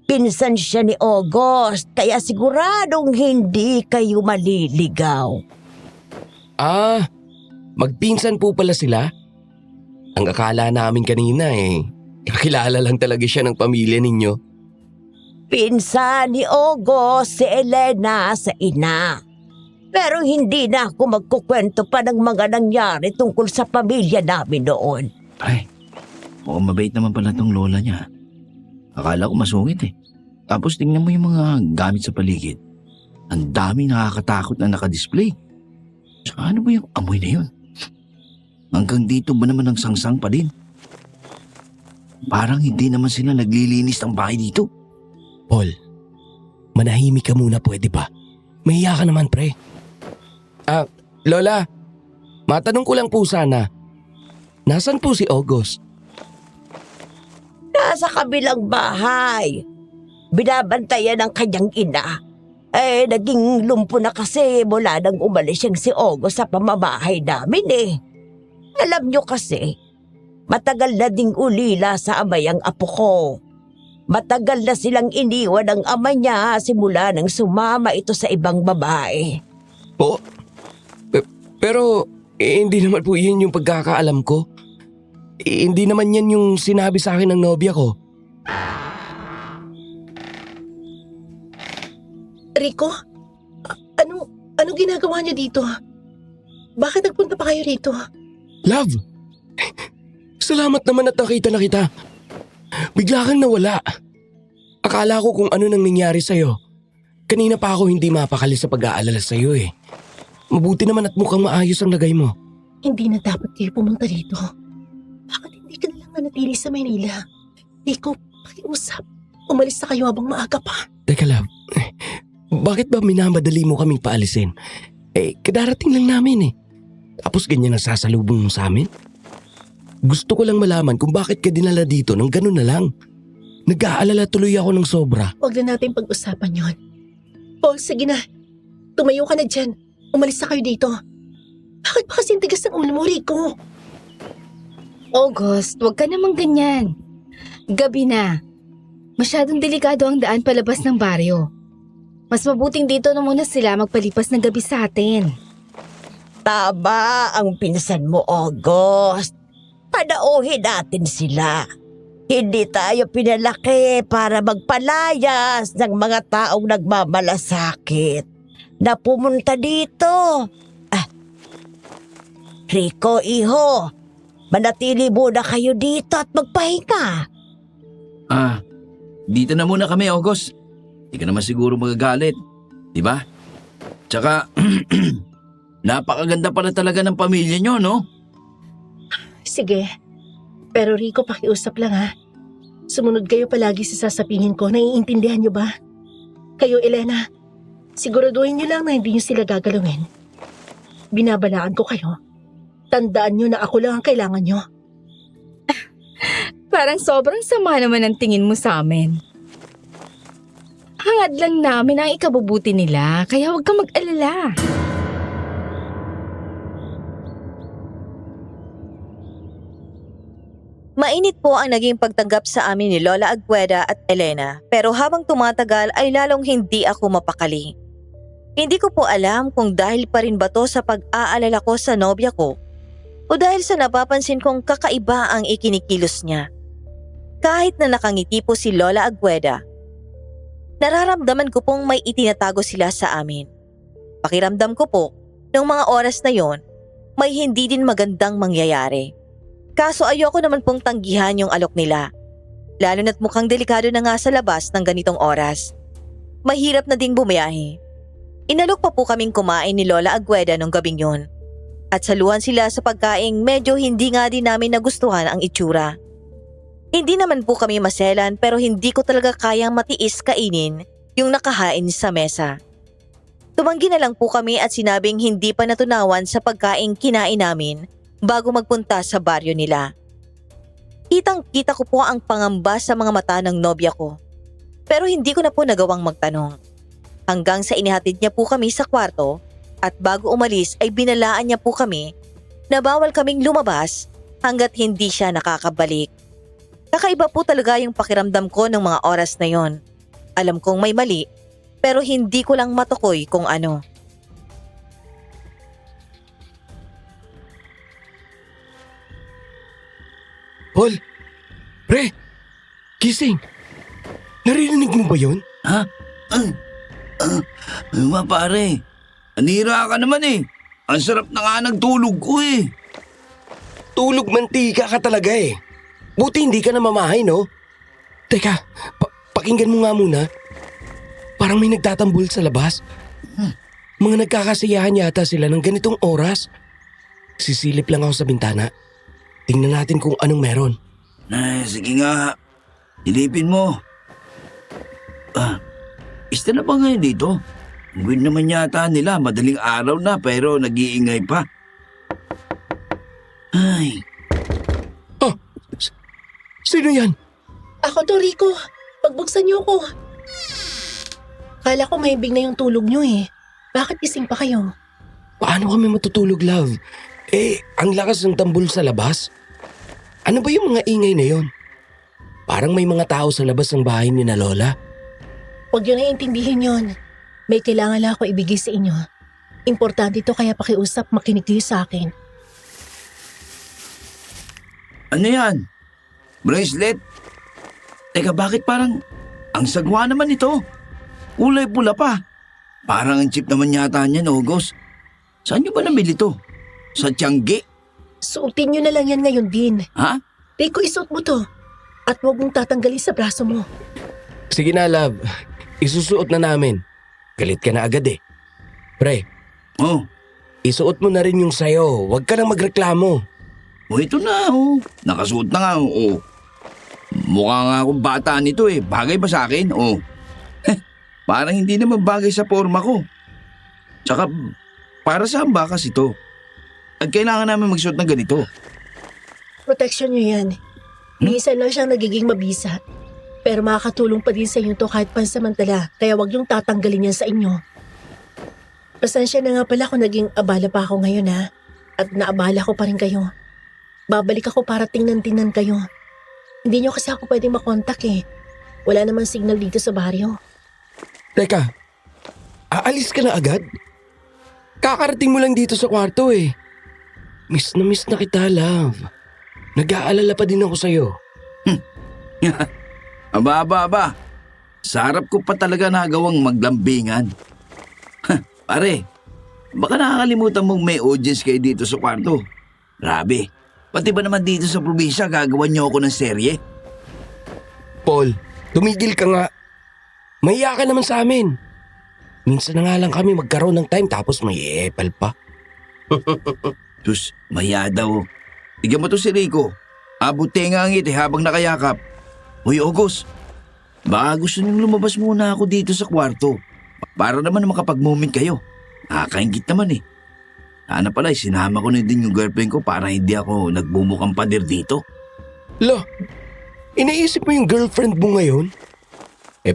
Pinsan siya ni August, kaya siguradong hindi kayo maliligaw. Ah, magpinsan po pala sila? Ang akala namin kanina kakilala lang talaga siya ng pamilya ninyo. Pinsan ni August si Elena sa ina. Pero hindi na ako magkukwento pa ng mga nangyari tungkol sa pamilya namin noon. Ay, mukhang mabait naman pala tong lola niya. Akala ko masungit Tapos tingnan mo yung mga gamit sa paligid. Ang daming nakakatakot na nakadisplay. Saka ano ba yung amoy na yun? Hanggang dito ba naman ang sangsang pa din? Parang hindi naman sila naglilinis ng bahay dito. Paul, manahimik ka muna, pwede ba? Mahiya ka naman, pre. Lola, matanong ko lang po sana. Nasaan po si August? Nasa kabilang bahay. Binabantayan ng kanyang ina. Naging lumpo na kasi mula nang umalis siyang si August sa pamamahay namin Alam niyo kasi, matagal na ding ulila sa amay ang apo ko. Matagal na silang iniwan ng ama niya simula nang sumama ito sa ibang babae. Po? Pero hindi naman po yun yung pagkakaalam ko. Hindi naman yan yung sinabi sa akin ng nobya ko. Rico, ano ginagawa niyo dito? Bakit nagpunta pa kayo rito? Love! Salamat naman at nakita na kita. Bigla kang nawala. Akala ko kung ano nang nangyari sa'yo. Kanina pa ako hindi mapakali sa pag-aalala sa'yo Mabuti naman at mukhang maayos ang lagay mo. Hindi na dapat kayo pumunta dito. Bakit hindi ka nalang manatili sa Maynila? Rico, pakiusap. Umalis na kayo habang maaga pa. Teka love, bakit ba minamadali mo kaming paalisin? Kadarating lang namin Tapos ganyan ang sasalubong mo sa amin? Gusto ko lang malaman kung bakit ka dinala dito nang ganun na lang. Nag-aalala tuloy ako ng sobra. Huwag na natin pag-usapan yon. Paul, sige na. Tumayo ka na dyan. Umalis na kayo dito. Bakit ba kasing tigas ng ulo mo, Rico? August, huwag ka namang ganyan. Gabi na. Masyadong delikado ang daan palabas ng baryo. Mas mabuting dito na muna sila magpalipas ng gabi sa atin. Tama ang pinsan mo, August. Panauhin natin sila. Hindi tayo pinalaki para magpalayas ng mga taong nagmamalasakit na pumunta dito. Rico, iho, manatili muna kayo dito at magpahinga. Dito na muna kami, August. Hindi ka naman siguro magagalit. Diba? Tsaka, napakaganda pala talaga ng pamilya nyo, no? Sige. Pero Rico, pakiusap lang ha. Sumunod kayo palagi sa sasabihin ko. Naiintindihan niyo ba? Kayo, Elena, siguraduhin niyo lang na hindi niyo sila gagalawin. Binabalaan ko kayo. Tandaan niyo na ako lang ang kailangan niyo. Parang sobrang sama naman ang tingin mo sa amin. Hangad lang namin ang ikabubuti nila, kaya huwag kang mag-alala. Mainit po ang naging pagtanggap sa amin ni Lola Agueda at Elena, pero habang tumatagal ay lalong hindi ako mapakali. Hindi ko po alam kung dahil pa rin ba to sa pag-aalala ko sa nobya ko o dahil sa napapansin kong kakaiba ang ikinikilos niya. Kahit na nakangiti po si Lola Agueda, nararamdaman ko pong may itinatago sila sa amin. Pakiramdam ko po, noong mga oras na yon, may hindi din magandang mangyayari. Kaso ayoko naman pong tanggihan yung alok nila. Lalo na't mukhang delikado na nga sa labas ng ganitong oras. Mahirap na ding bumiyahe. Inalok pa po kaming kumain ni Lola Agueda nung gabing yun. At saluhan sila sa pagkaing medyo hindi nga din namin nagustuhan ang itsura. Hindi naman po kami maselan pero hindi ko talaga kayang matiis kainin yung nakahain sa mesa. Tumanggi na lang po kami at sinabing hindi pa natunawan sa pagkaing kinain namin bago magpunta sa baryo nila. Kitang-kita ko po ang pangamba sa mga mata ng nobya ko. Pero hindi ko na po nagawang magtanong. Hanggang sa inihatid niya po kami sa kwarto at bago umalis ay binalaan niya po kami na bawal kaming lumabas hanggat hindi siya nakakabalik. Kakaiba po talaga yung pakiramdam ko ng mga oras na yon. Alam kong may mali pero hindi ko lang matukoy kung ano. Paul! Pre! Gising! Naririnig mo ba yun? Ha? Pare, anira ka naman eh. Ang sarap na nga ng tulog ko eh. Tulog mantika ka talaga eh. Buti hindi ka na mamahay, no? Teka, pakinggan mo nga muna. Parang may nagtatambol sa labas. Mga nagkakasiyahan yata sila ng ganitong oras. Sisilip lang ako sa bintana. Tingnan natin kung anong meron. Ay, sige nga. Silipin mo. Ista na ba ngayon dito? Ang weird naman yata nila. Madaling araw na pero nag-iingay pa. Ay, Sino yan? Ako to, Rico. Pagbuksan niyo ko. Kala ko mahimbing na yung tulog niyo eh. Bakit gising pa kayo? Paano kami matutulog, love? Ang lakas ng tambol sa labas. Ano ba yung mga ingay na yon? Parang may mga tao sa labas ng bahay ni na Lola. Huwag niyo naiintindihin yon. May kailangan lang ako ibigay sa inyo. Importante ito kaya pakiusap, makinig kayo sa akin. ano yan? Bracelet? Teka, bakit parang ang sagwa naman ito? Kulay pula pa. Parang ang cheap naman yata niyan, August. Saan niyo ba nabili to? Sa Tiangge? Suotin niyo na lang yan ngayon din. Ha? Rico, isuot mo to. At huwag mong tatanggalin sa braso mo. Sige na, love. Isusuot na namin. Galit ka na agad eh. Pre, Oh, isuot mo na rin yung sayo. Huwag ka nang magreklamo. ito na, oh. Nakasuot na nga, oh. Mukha nga akong bata nito eh. Bagay ba sa akin? Oh. Parang hindi naman bagay sa forma ko. Tsaka, para saan ba kasi ito? At kailangan namin magsuot ng ganito. Protection niyo yan. Minsan lang siyang nagiging mabisa. Pero makakatulong pa din sa inyo to kahit pansamantala. Kaya huwag niyong tatanggalin yan sa inyo. Pasensya na nga pala kung naging abala pa ako ngayon ha. At naabala ko pa rin kayo. Babalik ako para tingnan-tingnan kayo. Hindi niyo kasi ako pwedeng makontak eh. Wala namang signal dito sa baryo. Teka, aalis ka na agad? Kakarating mo lang dito sa kwarto eh. Miss na kita, love. Nag-aalala pa din ako sa'yo. Aba. Sa harap ko pa talaga nagawang maglambingan. Pare, baka nakakalimutan mong may audience kayo dito sa kwarto. Grabe, pati ba naman dito sa probinsya gagawan niyo ako ng serye? Paul, tumigil ka nga. Mahiya ka naman sa amin. Minsan na nga lang kami magkaroon ng time tapos may epal pa. Sus, mahiya daw. Tignan mo to si Rico. Abot tenga ang ngiti habang nakayakap. Hoy, August, baka gusto niyong lumabas muna ako dito sa kwarto. Para naman makapag-moment kayo. Nakakaingit naman eh. Sana pala, sinama ko na din yung girlfriend ko para hindi ako nagbumukang pader dito. Lo, inaisip mo yung girlfriend mo ngayon?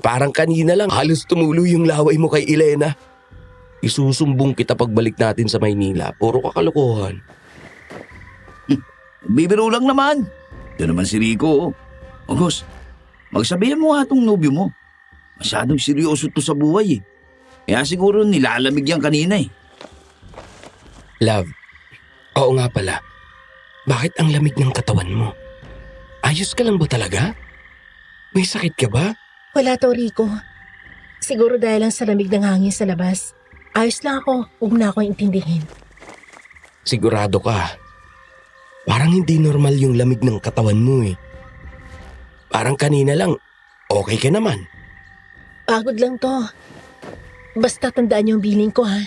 Parang kanina lang halos tumulo yung laway mo kay Elena. Isusumbong kita pagbalik natin sa Maynila. Puro kakalokohan. Bibiro lang naman. Ito naman si Rico. August, magsabihan mo nga itong nobyo mo. Masyadong seryoso to sa buhay eh. Kaya siguro nilalamig yan kanina eh. Love, oo nga pala. Bakit ang lamig ng katawan mo? Ayos ka lang ba talaga? May sakit ka ba? Wala to, Rico. Siguro dahil lang sa lamig ng hangin sa labas. Ayos lang ako. Huwag na ako intindihin. Sigurado ka. Parang hindi normal yung lamig ng katawan mo eh. Parang kanina lang, okay ka naman. Pagod lang to. Basta tandaan yung billing ko ha.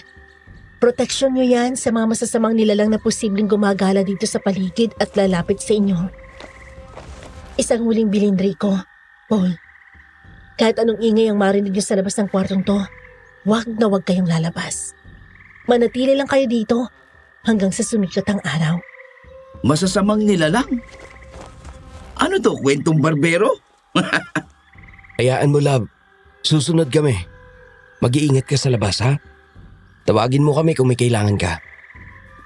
Proteksyon nyo yan sa mga masasamang nilalang na posibleng gumagala dito sa paligid at lalapit sa inyo. Isang huling bilin, Rico. Paul, kahit anong ingay ang marinig nyo sa labas ng kwartong to, huwag na huwag kayong lalabas. Manatili lang kayo dito hanggang sa sumikat ang araw. Masasamang nilalang? Ano to, kwentong barbero? Hayaan mo, love. Susunod kami. Mag-iingat ka sa labas, ha? Tawagin mo kami kung may kailangan ka.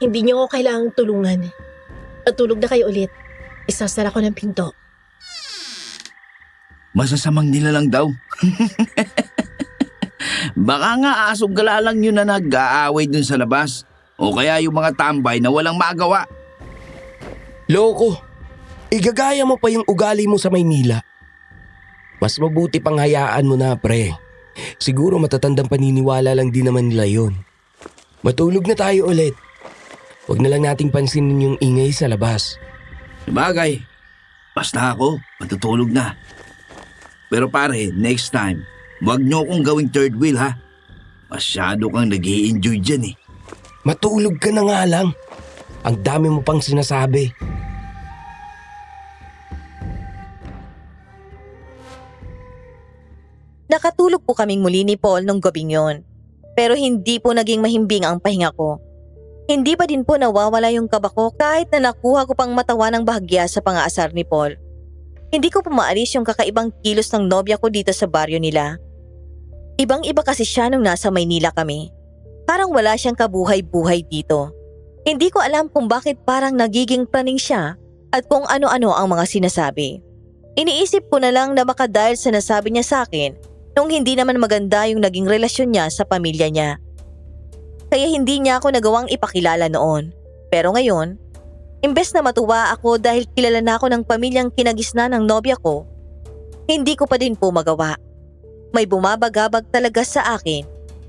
Hindi niyo ako kailangang tulungan. Natulog na kayo ulit. Isasara ko ng pinto. Masasamang nila lang daw. Baka nga asog gala lang yun na nag-aaway dun sa labas. O kaya yung mga tambay na walang magawa. Loko, igagaya mo pa yung ugali mo sa Maynila. Mas mabuti pang hayaan mo na, pre. Siguro matatandang paniniwala lang din naman nila yun. Matulog na tayo ulit. Huwag na lang nating pansinin yung ingay sa labas. Sabagay, basta ako, matutulog na. Pero pare, next time, huwag niyo akong gawing third wheel ha. Masyado kang nag-i-enjoy dyan eh. Matulog ka na nga lang. Ang dami mo pang sinasabi. Nakatulog po kaming muli ni Paul nung gabing yon. Pero hindi po naging mahimbing ang pahinga ko. Hindi pa din po nawawala yung kaba ko kahit na nakuha ko pang matawa ng bahagya sa pang-aasar ni Paul. Hindi ko pa maalis yung kakaibang kilos ng nobya ko dito sa baryo nila. Ibang-iba kasi siya nung nasa Maynila kami. Parang wala siyang kabuhay-buhay dito. Hindi ko alam kung bakit parang nagiging praning siya at kung ano-ano ang mga sinasabi. Iniisip ko na lang na baka dahil sa nasabi niya sa akin nung hindi naman maganda yung naging relasyon niya sa pamilya niya. Kaya hindi niya ako nagawang ipakilala noon. Pero ngayon, imbes na matuwa ako dahil kilala na ako ng pamilyang kinagisna ng nobya ko, hindi ko pa din po magawa. May bumabagabag talaga sa akin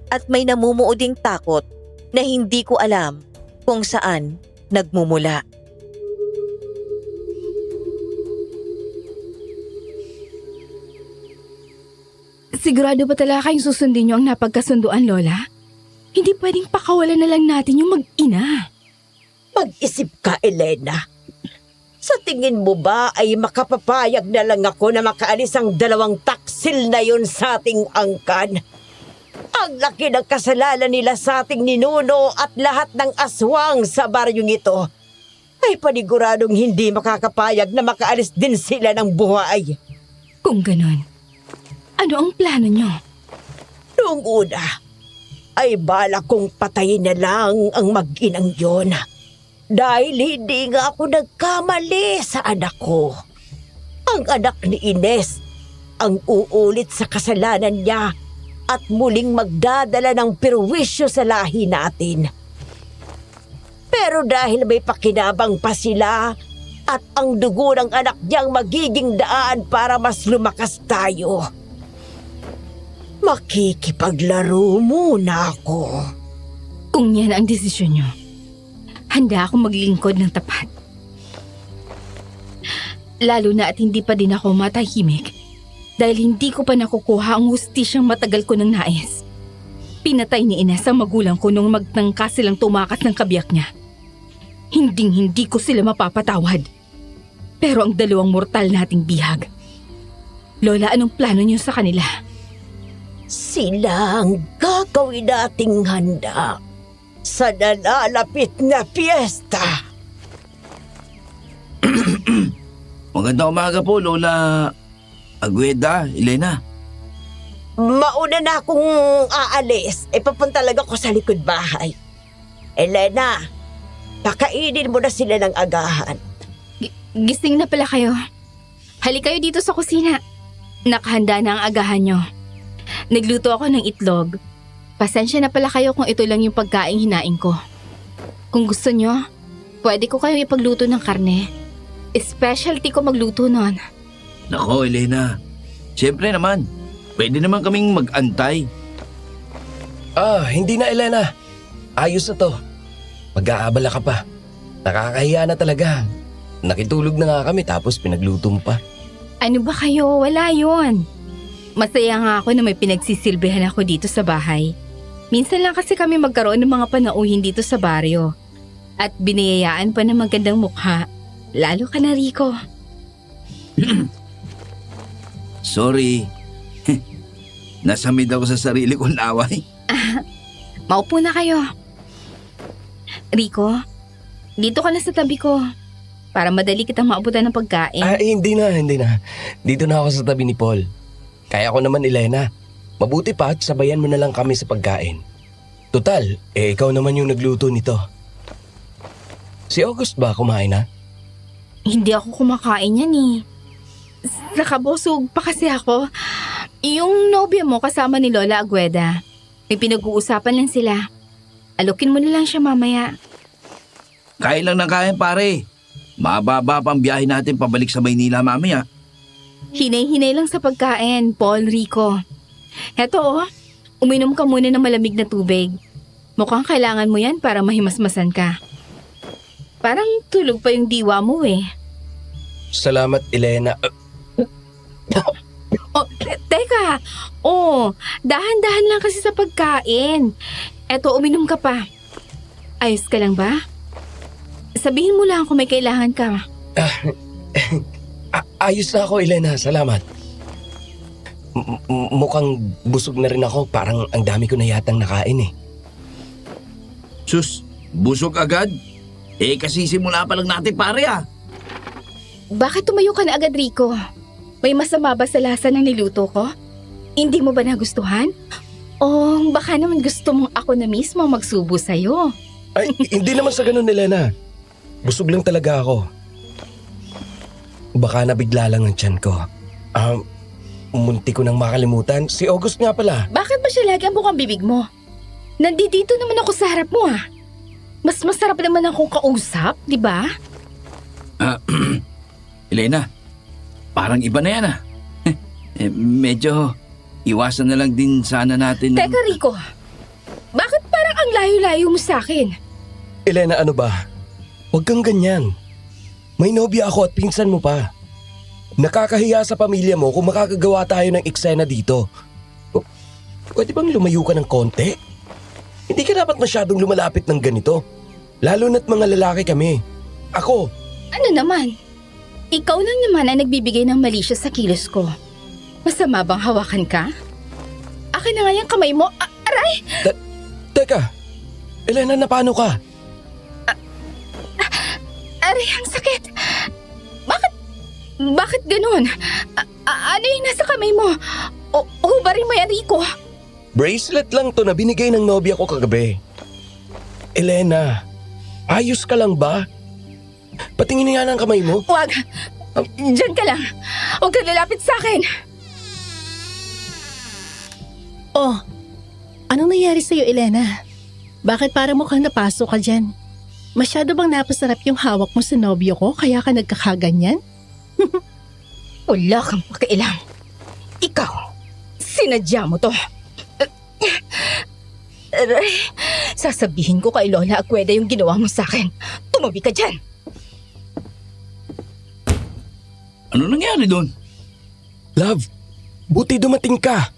at may namumuoding takot na hindi ko alam kung saan nagmumula. Sigurado ba talaga kayong susundin niyo ang napagkasunduan, Lola? Hindi pwedeng pakawalan na lang natin yung mag-ina. Mag-isip ka, Elena. Sa tingin mo ba ay makapapayag na lang ako na makaalis ang 2 taksil na yon sa ating angkan? Ang laki ng kasalanan nila sa ating ninuno at lahat ng aswang sa baryong ito ay paniguradong hindi makakapayag na makaalis din sila ng buhay. Kung ganon, ano ang plano niyo? Noong una, ay balak kong patayin na lang ang mag-inang yon. Dahil hindi nga ako nagkamali sa anak ko. Ang anak ni Ines ang uulit sa kasalanan niya at muling magdadala ng perwisyo sa lahi natin. Pero dahil may pakinabang pa sila at ang dugo ng anak niyang magiging daan para mas lumakas tayo, makikipaglaro muna ako. Kung yan ang desisyon niyo, handa akong maglingkod ng tapat. Lalo na at hindi pa din ako matahimik dahil hindi ko pa nakukuha ang hustisyang matagal ko nang nais. Pinatay ni Ines ang magulang ko nung magtangka silang tumakas ng kabiyak niya. Hinding-hindi ko sila mapapatawad. Pero ang 2 mortal nating bihag. Lola, anong plano niyo sa kanila? Sila ang gagawin nating handa sa nalalapit na piyesta. Magandang umaga po, Lola Agueda, Elena. Mauna na akong aalis. Papunta lang ako sa likod bahay. Elena, pakainin mo na sila ng agahan. Gising na pala kayo. Halik kayo dito sa kusina. Nakahanda na ang agahan nyo. Nagluto ako ng itlog. Pasensya na pala kayo kung ito lang yung pagkain hinain ko. Kung gusto nyo, pwede ko kayong ipagluto ng karne. Specialty ko magluto nun. Nako, Elena. Siyempre naman, pwede naman kaming mag-antay. Hindi na, Elena. Ayos na to. Mag-aabala ka pa. Nakakahiya na talaga. Nakitulog na nga kami tapos pinagluto mo pa. Ano ba kayo? Wala yon. Masaya nga ako na may pinagsisilbihan ako dito sa bahay. Minsan lang kasi kami magkaroon ng mga panauhin dito sa baryo. At biniyayaan pa ng magandang mukha. Lalo ka na, Rico. Sorry. Nasamid ako sa sarili kong laway. Maupo na kayo. Rico, dito ka na sa tabi ko. Para madali kitang maabutan ng pagkain. Hindi na. Dito na ako sa tabi ni Paul. Kaya ko naman, Elena. Mabuti pa at sabayan mo na lang kami sa pagkain. Total, ikaw naman yung nagluto nito. Si August ba kumain na? Hindi ako kumakain yan eh. Nakabusog pa kasi ako. Yung nobya mo kasama ni Lola Agueda. May pinag-uusapan lang sila. Alokin mo na lang siya mamaya. Kain lang ng kain pare. Mababa pang biyahe natin pabalik sa Maynila mamaya. Hinay-hinay lang sa pagkain, Paul, Rico. Heto uminom ka muna ng malamig na tubig. Mukhang kailangan mo yan para mahimasmasan ka. Parang tulog pa yung diwa mo eh. Salamat, Elena. Teka. Dahan-dahan lang kasi sa pagkain. Eto, uminom ka pa. Ayos ka lang ba? Sabihin mo lang kung may kailangan ka. Ayos na ako, Elena. Salamat. Mukhang busog na rin ako. Parang ang dami ko na yatang nakain eh. Sus, busog agad? Kasi simula pa lang natin pare ah. Bakit tumayo ka na agad, Rico? May masama ba sa lasa ng niluto ko? Hindi mo ba nagustuhan? O baka naman gusto mong ako na mismo magsubo sa'yo? Ay, hindi naman sa ganun, Elena. Busog lang talaga ako. Baka nabigla lang ang tiyan ko. Munti ko nang makalimutan. Si August nga pala. Bakit ba siya lagi ang bukang bibig mo? Nandito naman ako sa harap mo ah. Mas masarap naman akong kausap, di ba? Elena, parang iba na yan ah. Medyo iwasan na lang din sana natin. Teka, Rico. Bakit parang ang layo-layo mo sa akin? Elena, ano ba? Huwag kang ganyan. May nobya ako at pinsan mo pa. Nakakahiya sa pamilya mo kung makakagawa tayo ng eksena dito. Pwede bang lumayo ka ng konti? Hindi ka dapat masyadong lumalapit ng ganito. Lalo na't mga lalaki kami. Ako, Ano naman? Ikaw lang naman ang nagbibigay ng malisya sa kilos ko. Masama bang hawakan ka? Akin na nga yung kamay mo. Aray! teka. Elena, na paano ka? Aray, ang sakit! Bakit ganun? Ano yung nasa kamay mo? Hubarin mo yan, Rico. Bracelet lang to na binigay ng nobya ko kagabi. Elena, ayos ka lang ba? Patingin nga ng kamay mo. Huwag. Diyan ka lang. Huwag ka lalapit sa akin. Oh, anong nangyari sa'yo, Elena? Bakit parang mukhang napasok ka dyan? Masyado bang napasarap yung hawak mo sa nobyo ko kaya ka nagkakaganyan? Wala kang pakialam. Ikaw, sinadya mo to. Aray, sasabihin ko kay Lola Agueda yung ginawa mo sa akin. Tumabi ka dyan. Ano nangyari doon? Love, buti dumating ka.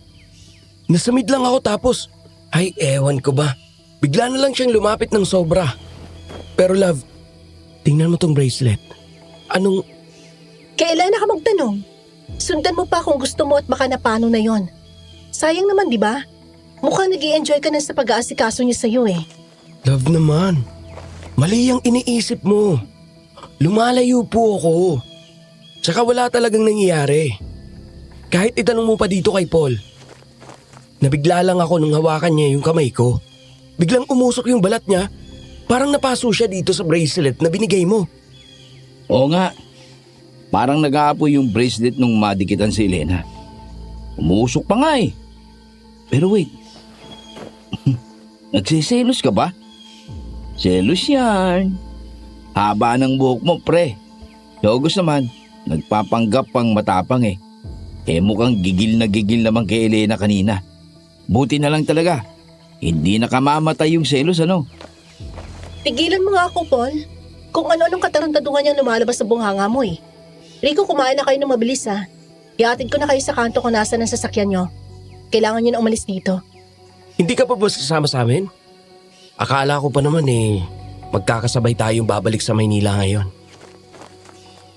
Nasamid lang ako tapos, ay ewan ko ba. Bigla na lang siyang lumapit ng sobra. Pero love, tingnan mo tong bracelet. Anong, Kailan ka magtanong? Sundan mo pa kung gusto mo at baka napano na yon. Sayang naman, di ba? Mukhang nag-i-enjoy ka na sa pag-aasikaso niya sa'yo eh. love naman. Mali ang iniisip mo. Lumalayo po ako. Tsaka wala talagang nangyayari. Kahit itanong mo pa dito kay Paul. Nabigla lang ako nung hawakan niya yung kamay ko. Biglang umusok yung balat niya. Parang napaso siya dito sa bracelet na binigay mo. Oo nga. Parang nag-aapoy yung bracelet nung madikitan si Elena. Umusok pa nga eh. Pero wait. Nagsiselos ka ba? Selos yan. Haba ng buhok mo, pre. Si August naman, nagpapanggap pang matapang eh. Mukhang gigil naman kay Elena kanina. Buti na lang talaga. Hindi nakamamatay yung selos ano. Tigilan mo nga ako, Paul. Kung ano-anong katarantaduhan niyang lumalabas sa bunganga mo eh. Rico, kumain na kayo ng mabilis ha. Iatid ko na kayo sa kanto kung nasa ng sasakyan niyo. Kailangan niyo na umalis dito. Hindi ka pa ba sasama sa amin? Akala ko pa naman magkakasabay tayong babalik sa Maynila ngayon.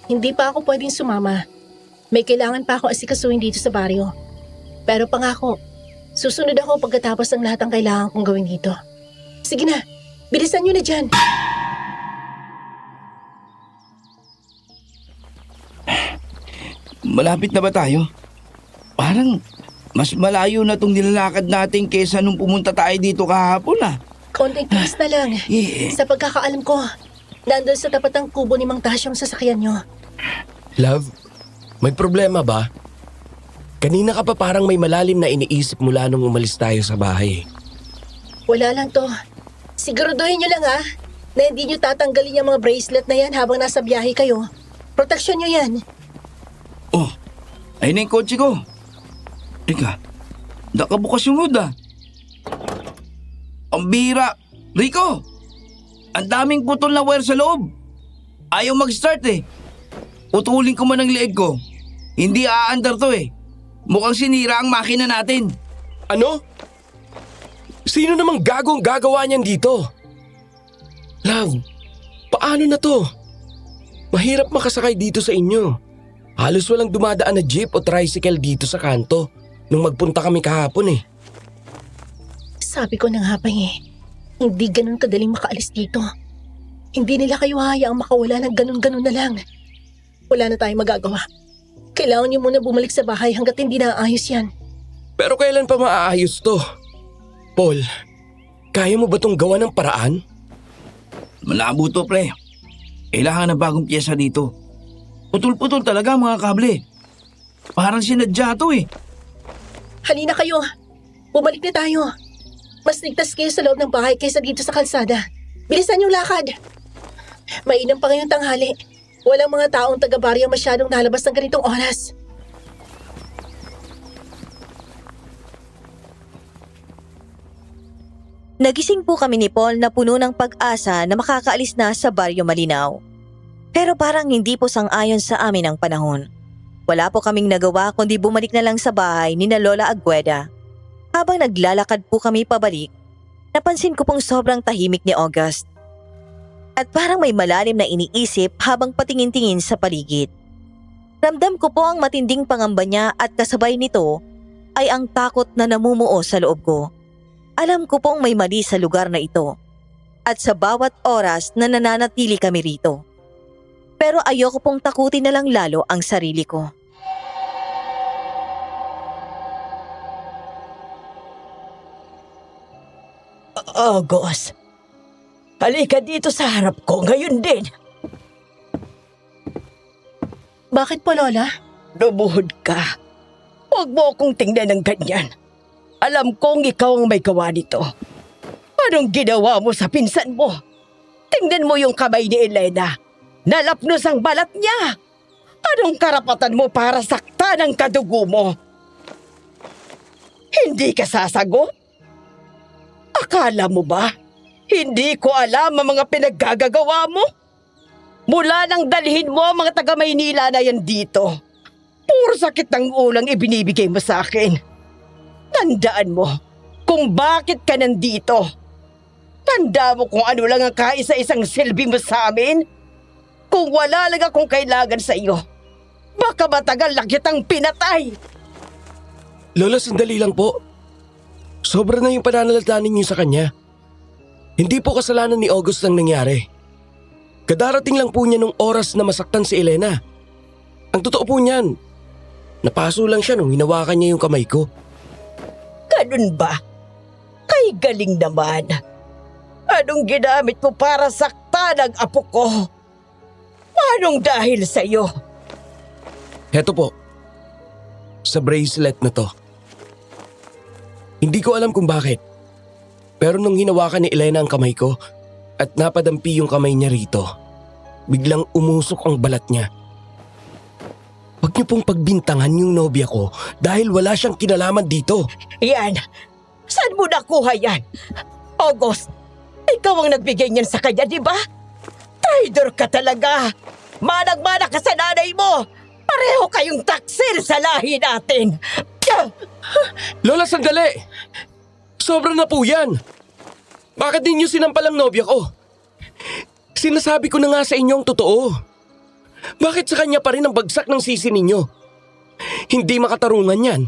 Hindi pa ako pwedeng sumama. May kailangan pa ako asikasuhin dito sa baryo. Pero pangako, susunod ako pagkatapos ng lahat ng kailangan kong gawin dito. Sige na, bilisan niyo na dyan. Malapit na ba tayo? Parang mas malayo na tong nilalakad natin kesa nung pumunta tayo dito kahapon ah. Konting tiis na lang. Yeah. Sa pagkakaalam ko, nandun sa tapat ng kubo ni Mang Tasyo ang sasakyan nyo. Love, may problema ba? Kanina ka pa parang may malalim na iniisip mula nung umalis tayo sa bahay. Wala lang to. Siguraduhin nyo lang na hindi nyo tatanggalin yung mga bracelet na yan habang nasa biyahe kayo. Proteksyon nyo yan. Oh, ayun na yung kotse ko. Teka, nakabukas yung hood ah. Ang bira. Rico, ang daming putol na wire sa loob. Ayaw mag-start eh. Putulin ko man ang leeg ko. Hindi aandar to eh. Mukhang sinira ang makina natin. Ano? Sino namang gagong gagawa niyan dito? Love, paano na to? Mahirap makasakay dito sa inyo. Halos walang dumadaan na jeep o tricycle dito sa kanto nung magpunta kami kahapon eh. Sabi ko na nga pa hindi ganun kadaling makaalis dito. Hindi nila kayo hayaang makawala ng ganun-ganun na lang. Wala na tayong magagawa. Kailangan niyo muna bumalik sa bahay hanggat hindi naayos yan. Pero kailan pa maaayos to? Paul, kaya mo ba tong gawa ng paraan? Malabo to pre. Kailangan ng bagong pyesa dito. Putol-putol talaga mga kable. Parang sinadya to eh. Halina kayo. Bumalik na tayo. Mas ligtas kayo sa loob ng bahay kaysa dito sa kalsada. Bilisan yung lakad. Mainam pa ngayong tanghali. Walang mga taong taga-baryo masyadong nalabas ng ganitong oras. Nagising po kami ni Paul na puno ng pag-asa na makakaalis na sa Baryo Malinaw. Pero parang hindi po sang-ayon sa amin ang panahon. Wala po kaming nagawa kundi bumalik na lang sa bahay ni na Lola Agueda. Habang naglalakad po kami pabalik, napansin ko pong sobrang tahimik ni August. At parang may malalim na iniisip habang patingin-tingin sa paligid. Ramdam ko po ang matinding pangamba niya at kasabay nito ay ang takot na namumuo sa loob ko. Alam ko pong may mali sa lugar na ito at sa bawat oras na nananatili kami rito. Pero ayoko pong takutin na lang lalo ang sarili ko. August, halika dito sa harap ko ngayon din. Bakit po, Lola? Lumuhod ka. Huwag mo akong tingnan ng ganyan. Alam kong ikaw ang may gawa nito. Anong ginawa mo sa pinsan mo? Tingnan mo yung kamay ni Elena. Nalapnos ang balat niya. Anong karapatan mo para saktan ang kadugo mo? Hindi ka sasagot? Akala mo ba? Hindi ko alam ang mga pinaggagawa mo? Mula nang dalhin mo ang mga taga-Maynila na yan dito. Puro sakit ng ulang ibinibigay mo sa akin. Tandaan mo kung bakit ka nandito. Tanda mo kung ano lang ang kaisa-isang silbi mo sa amin. Kung wala lang akong kailangan sa iyo, baka matagal na kitang pinatay. Lola, sandali lang po. Sobra na yung pananalatanin niyo sa kanya. Hindi po kasalanan ni August ang nangyari. Kadarating lang po niya nung oras na masaktan si Elena. Ang totoo po niyan, napaso lang siya nung hinawakan niya yung kamay ko. Ganun ba? Kay galing naman. Anong ginamit mo para saktan ang apo ko? Anong dahil sa iyo? Heto po, sa bracelet na to. Hindi ko alam kung bakit. Pero nung hinawakan ni Elena ang kamay ko at napadampi yung kamay niya rito, biglang umusok ang balat niya. Huwag niyo pong pagbintangan yung nobya ko dahil wala siyang kinalaman dito. Yan. Saan mo nakuha yan? August, ikaw ang nagbigay niyan sa kanya, di ba? Traitor ka talaga. Manang-mana ka sa nanay mo. Pareho kayong taksil sa lahi natin. Lola, sandali! Sobra na po yan! Bakit ninyo sinampal ang nobya ko? Sinasabi ko na nga sa inyo ang totoo. Bakit sa kanya pa rin ang bagsak ng sisi ninyo? Hindi makatarungan yan.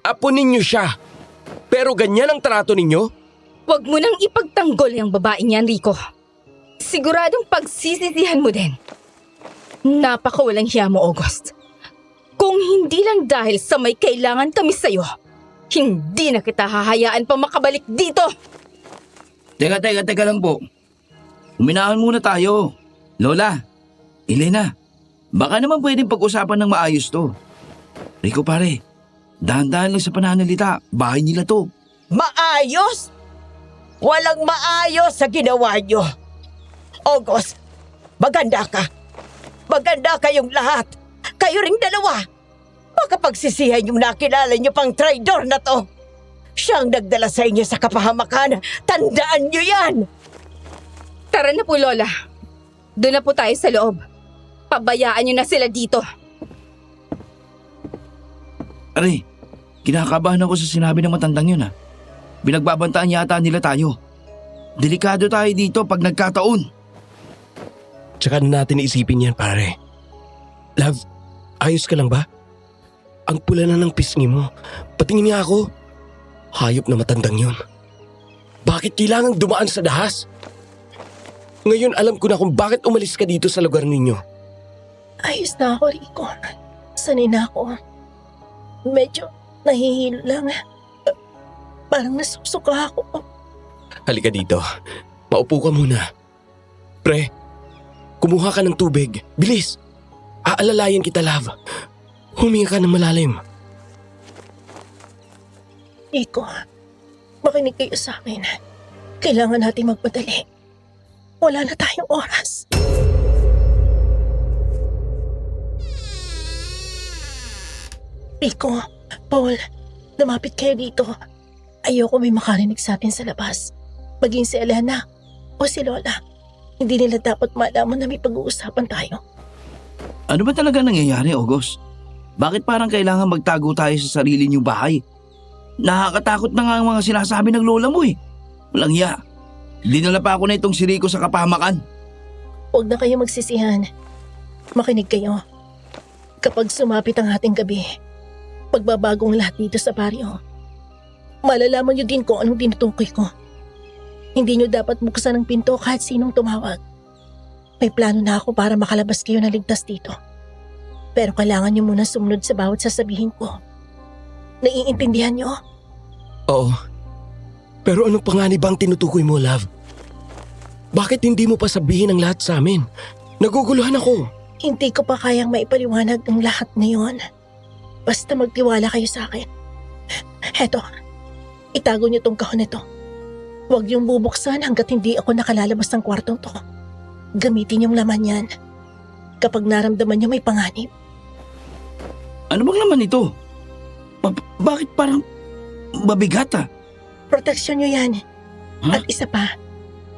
Apo ninyo siya. Pero ganyan ang trato ninyo? Huwag mo nang ipagtanggol yung babaeng yan, Rico. Siguradong pagsisisihan mo din. Napakawalang hiya mo, August. Kung hindi lang dahil sa may kailangan kami sa'yo, hindi na kita hahayaan pa makabalik dito! Teka lang po. Uminahan muna tayo. Lola, Elena, baka naman pwedeng pag-usapan ng maayos to. Rico pare, dahan-dahan lang sa pananalita. Bahay nila to. Maayos? Walang maayos sa ginawa nyo. August, maganda ka. Maganda kayong lahat. Kayo ring dalawa. Baka pagsisihan yung nakilala nyo pang traidor na to. Siyang nagdala sa inyo sa kapahamakan. Tandaan nyo yan! Tara na po, Lola. Doon na po tayo sa loob. Pabayaan niyo na sila dito. Are, kinakabahan ako sa sinabi ng matandang yun ha. Binagbabantaan yata nila tayo. Delikado tayo dito pag nagkataon. Tsaka na natin isipin yan, pare. Love, ayos ka lang ba? Ang pula na ng pisngi mo. Patingin nga ako. Hayop na matandang yun. Bakit kailangang dumaan sa dahas? Ngayon alam ko na kung bakit umalis ka dito sa lugar ninyo. Ayos na ako, Rico. Sanay na ako. Medyo nahihilo lang. Parang nasusuka ako. Halika dito. Maupo ka muna. Pre, kumuha ka ng tubig. Bilis! Aalalayan kita, love. Huminga ka ng malalim. Rico, makinig kayo sa akin. Kailangan natin magpadali. Wala na tayong oras. Rico, Paul, lumapit kayo dito. Ayoko may makarinig sa atin sa labas. Maging si Elena o si Lola. Hindi nila dapat malaman na may pag-uusapan tayo. Ano ba talaga nangyayari, August? Bakit parang kailangan magtago tayo sa sarili niyong bahay? Nakakatakot na nga ang mga sinasabi ng lola mo eh. Walang hiya. Dinala pa ako na itong si Rico sa kapahamakan. Huwag na kayo magsisihan. Makinig kayo. Kapag sumapit ang ating gabi, pagbabagong lahat dito sa baryo, malalaman niyo din kung anong tinutukoy ko. Hindi niyo dapat buksan ang pinto kahit sinong tumawag. May plano na ako para makalabas kayo na ligtas dito. Pero kailangan niyo muna sumunod sa bawat sasabihin ko. Naiintindihan niyo? Oo. Pero anong panganib bang tinutukoy mo, love? Bakit hindi mo pa sabihin ang lahat sa amin? Naguguluhan ako. Hindi ko pa kayang maipaliwanag ang lahat ngayon. Basta magtiwala kayo sa akin. Heto, itago niyo tong kahon nito. Huwag yung bubuksan hanggat hindi ako nakalalabas ng kwartong to. Gamitin yung laman yan. Kapag naramdaman niyo may panganib. Ano bang laman ito? Bakit parang mabigat ah? Proteksyon niyo yan. Huh? At isa pa,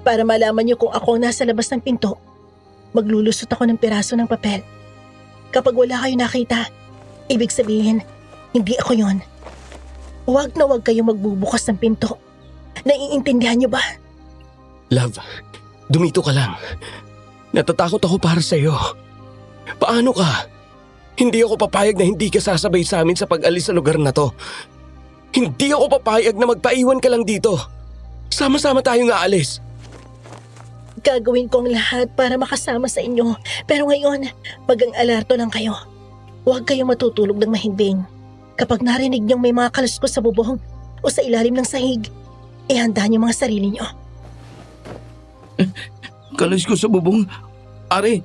para malaman niyo kung ako ang nasa labas ng pinto, maglulusot ako ng piraso ng papel. Kapag wala kayo nakita, ibig sabihin, hindi ako yon. Huwag na huwag kayo magbubukas ng pinto. Naiintindihan niyo ba? Love, dumito ka lang. Natatakot ako para sa'yo. Paano ka? Hindi ako papayag na hindi ka sasabay sa amin sa pag-alis sa lugar na to. Hindi ako papayag na magpaiwan ka lang dito. Sama-sama tayong aalis. Gagawin ko ang lahat para makasama sa inyo. Pero ngayon, magang alerto lang kayo. Huwag kayong matutulog ng mahimbing. Kapag narinig niyong may mga kaluskos sa bubong o sa ilalim ng sahig, ihanda niyo mga sarili niyo. Kalis ko sa bubong. Are,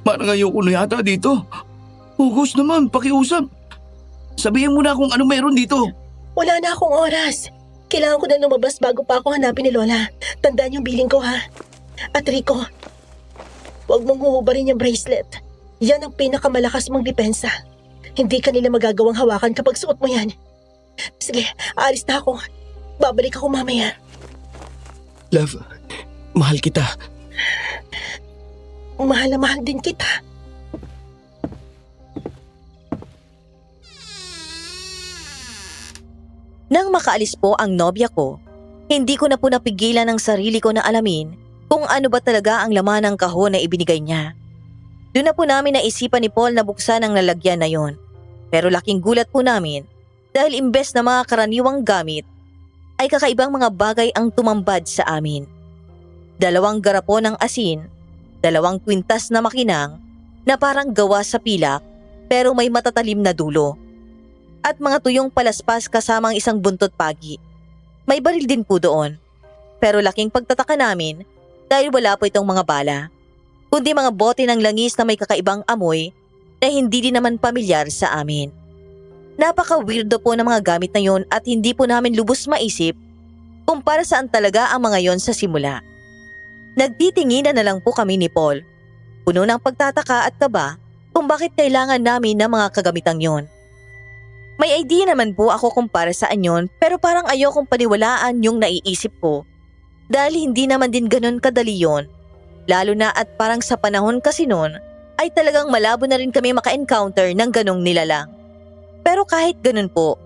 parang ayoko na yata dito. August naman, pakiusap. Sabihin mo na kung ano meron dito. Wala na akong oras. Kailangan ko na lumabas bago pa ako hanapin ni Lola. Tandaan yung billing ko ha. At Rico, huwag mong huhubarin yung bracelet. Yan ang pinakamalakas mong depensa. Hindi ka nila magagawang hawakan kapag suot mo yan. Sige, aalis na ako. Babalik ako mamaya. Love, mahal kita. Mahal na mahal din kita. Nang makaalis po ang nobya ko, hindi ko na po napigilan ang sarili ko na alamin kung ano ba talaga ang laman ng kahon na ibinigay niya. Doon na po namin naisipan ni Paul na buksan ang lalagyan na yon. Pero laking gulat po namin dahil imbes na mga karaniwang gamit, ay kakaibang mga bagay ang tumambad sa amin. 2 garapon ng asin, 2 kwintas na makinang na parang gawa sa pilak pero may matatalim na dulo. At mga tuyong palaspas kasamang isang buntot pagi. May baril din po doon. Pero laking pagtataka namin dahil wala po itong mga bala, kundi mga bote ng langis na may kakaibang amoy na hindi din naman pamilyar sa amin. Napaka-weirdo po ng mga gamit na yon at hindi po namin lubos maisip kung para saan talaga ang mga yon sa simula. Nagtitinginan na lang po kami ni Paul, puno ng pagtataka at kaba kung bakit kailangan namin ng mga kagamitang yon. May idea naman po ako kung para saan yon, pero parang ayokong paniwalaan yung naiisip ko dahil hindi naman din ganun kadali yon. Lalo na at parang sa panahon kasi noon ay talagang malabo na rin kami maka-encounter ng ganong nilalang. Pero kahit ganun po,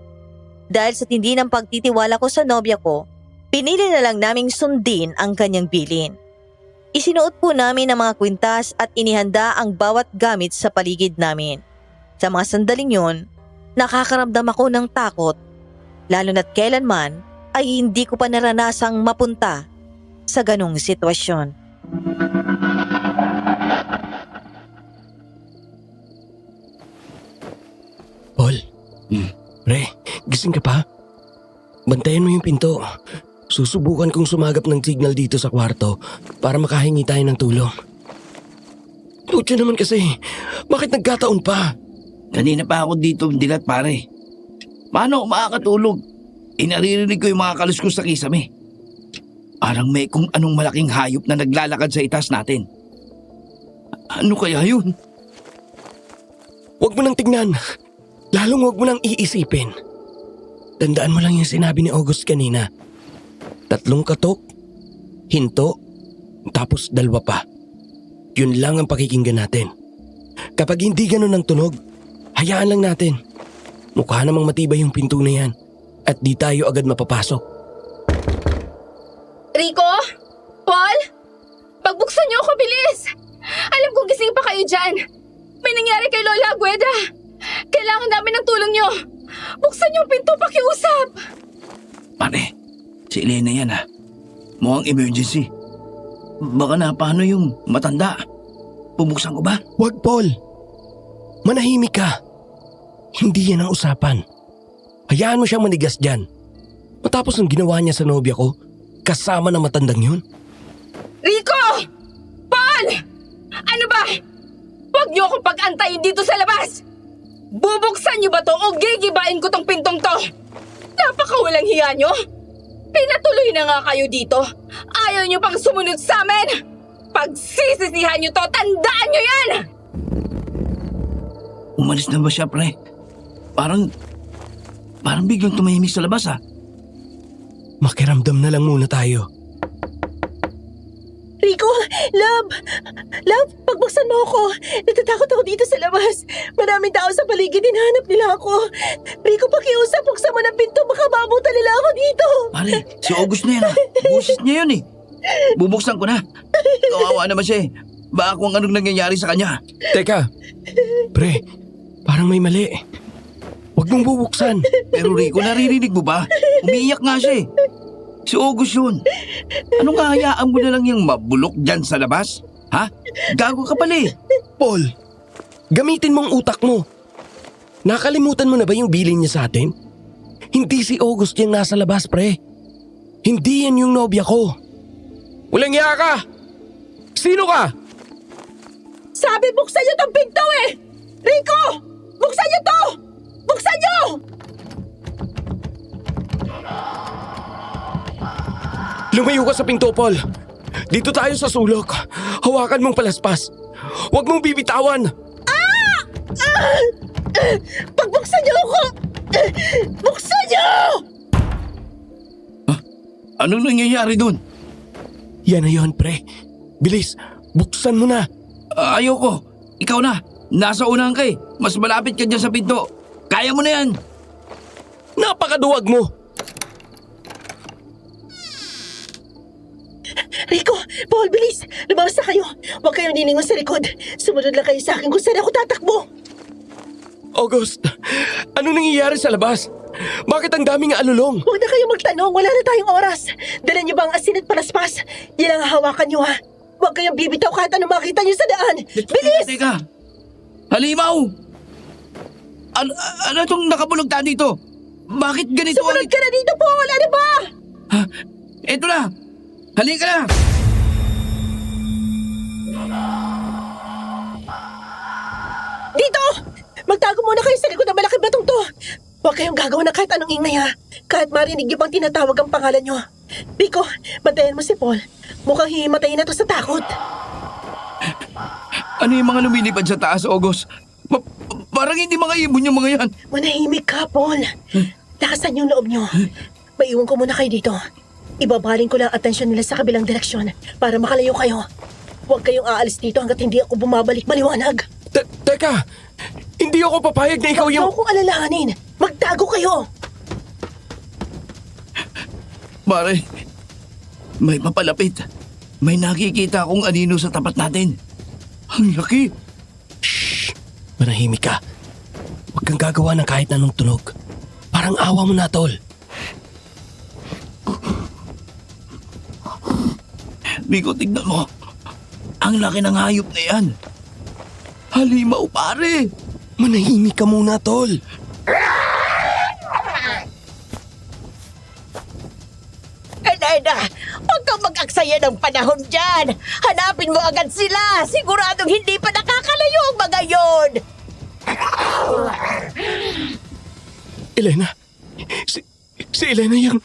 dahil sa tindi ng pagtitiwala ko sa nobya ko, pinili na lang naming sundin ang kanyang bilin. Isinuot po namin ang mga kwintas at inihanda ang bawat gamit sa paligid namin. Sa mga sandaling yon, nakakaramdam ako ng takot, lalo na't kailanman ay hindi ko pa naranasang mapunta sa ganong sitwasyon. Paul, pre, gising ka pa? Bantayan mo yung pinto. Susubukan kong sumagap ng signal dito sa kwarto para makahingi tayo ng tulong. Pucha naman kasi, bakit nagkataon pa? Kanina pa ako dito, dilat pare. Paano ako makakatulog? Naririnig ko yung mga kaluskos sa kisame. Parang may kung anong malaking hayop na naglalakad sa itas natin. Ano kaya yun? Huwag mo nang tignan. Lalong huwag mo nang iisipin. Tandaan mo lang yung sinabi ni August kanina. 3 katok, hinto, tapos 2 pa. Yun lang ang pakikinggan natin. Kapag hindi ganun ang tunog, hayaan lang natin. Mukha namang matibay yung pinto na yan at di tayo agad mapapasok. Rico? Paul? Pagbuksan niyo ako, bilis! Alam kong gising pa kayo dyan. May nangyari kay Lola Agueda. Kailangan namin ng tulong niyo. Buksan niyo ang pinto, pakiusap. Pare, si Elena yan ha. Mukhang emergency. Baka na paano yung matanda? Bubuksan ko ba? Wag, Paul. Manahimik ka. Hindi yan ang usapan. Hayaan mo siyang manigas dyan. Matapos ang ginawa niya sa nobya ko, kasama ng matandang yun. Rico! Paul! Ano ba? Huwag niyo akong pag-antayin dito sa labas! Bubuksan niyo ba to o gigibain ko tong pintong to? Napakawalang hiya niyo! Pinatuloy na nga kayo dito. Ayaw niyo pang sumunod sa amin! Pagsisisihan niyo to, tandaan niyo yan! Umalis na ba siya, pre? Parang biglang tumahimik sa labas ha. Makiramdam na lang muna tayo. Rico! Love! Love, pagbuksan mo ako. Natatakot ako dito sa labas. Maraming tao sa paligid, hinahanap nila ako. Rico, pakiusap, buksan mo ng pinto. Baka maabutan nila ako dito. Pare, si August na yan ha. Boses niya yun eh. Bubuksan ko na. Kawawa naman siya eh. Baka kung anong nangyayari sa kanya. Teka, pre, parang may mali. Huwag mong bubuksan. Pero Rico, naririnig mo ba? Umiiyak nga siya eh. Si August yun. Anong hahayaan mo na lang yung mabulok dyan sa labas? Ha? Gago ka pala eh. Paul, gamitin mong utak mo. Nakalimutan mo na ba yung bilin niya sa atin? Hindi si August yung nasa labas, pre. Hindi yan yung nobya ko. Walang iya ka! Sino ka? Sabi, buksan niyo tong pinto eh! Rico! Buksan niyo to! Buksan niyo! Lumayo ka sa pinto, Paul. Dito tayo sa sulok. Hawakan mong palaspas. Huwag mong bibitawan. Pagbuksan niyo ako! Buksan niyo! Anong nangyayari dun? Yan na yun, pre. Bilis, buksan mo na. Ayoko. Ikaw na. Nasa unahan ka eh. Mas malapit ka dyan sa pinto. Kaya mo na yan. Napakaduwag mo. Rico! Paul, bilis! Lumabas na kayo! Huwag kayong niningon sa likod. Sumunod lang kayo sa akin kung saan ako tatakbo. August, anong nangyayari sa labas? Bakit ang daming alulong? Huwag na kayong magtanong. Wala na tayong oras. Dala niyo ba ang asin at palaspas? Yan ang hawakan niyo ha. Huwag kayong bibitaw kahit ano makita niyo sa daan. Bilis! Teka. Halimaw! Ano itong nakabulagtaan dito? Bakit ganito? Sumunod ka na dito, Paul! Ano ba? Eto na! Halika na! Dito! Magtago muna kayo sa likod ng malaking batong to. Huwag kayong gagawa ng kahit anong ingay ha. Kahit marinig niyo bang tinatawag ang pangalan niyo. Biko, bantayan mo si Paul. Mukhang hihimatayin na to sa takot. Ano yung mga lumilipad sa taas, August? Parang hindi mga ibon yung mga yan. Manahimik ka, Paul. Lakasan yung loob niyo. Maiwan ko muna kayo dito. Ibabaling ko lang ang atensyon nila sa kabilang direksyon para makalayo kayo. Huwag kayong aalis dito hanggat hindi ako bumabalik maliwanag. Teka! Hindi ako papayag na ikaw Huwag yung... niyo akong alalahanin. Magtago kayo. Pare, may papalapit. May nakikita akong anino sa tapat natin. Ang laki. Shh! Manahimik ka. Huwag kang gagawa ng kahit anong tunog. Parang awa mo na, tol. Biko, tignan mo. Ang laki ng hayop na yan. Halimaw, pare. Manahimik ka muna, tol. Elena, huwag kang mag-aksaya ng panahon dyan. Hanapin mo agad sila. Siguradong hindi pa nakakalayo ang mga yon. Elena. Si Elena yung...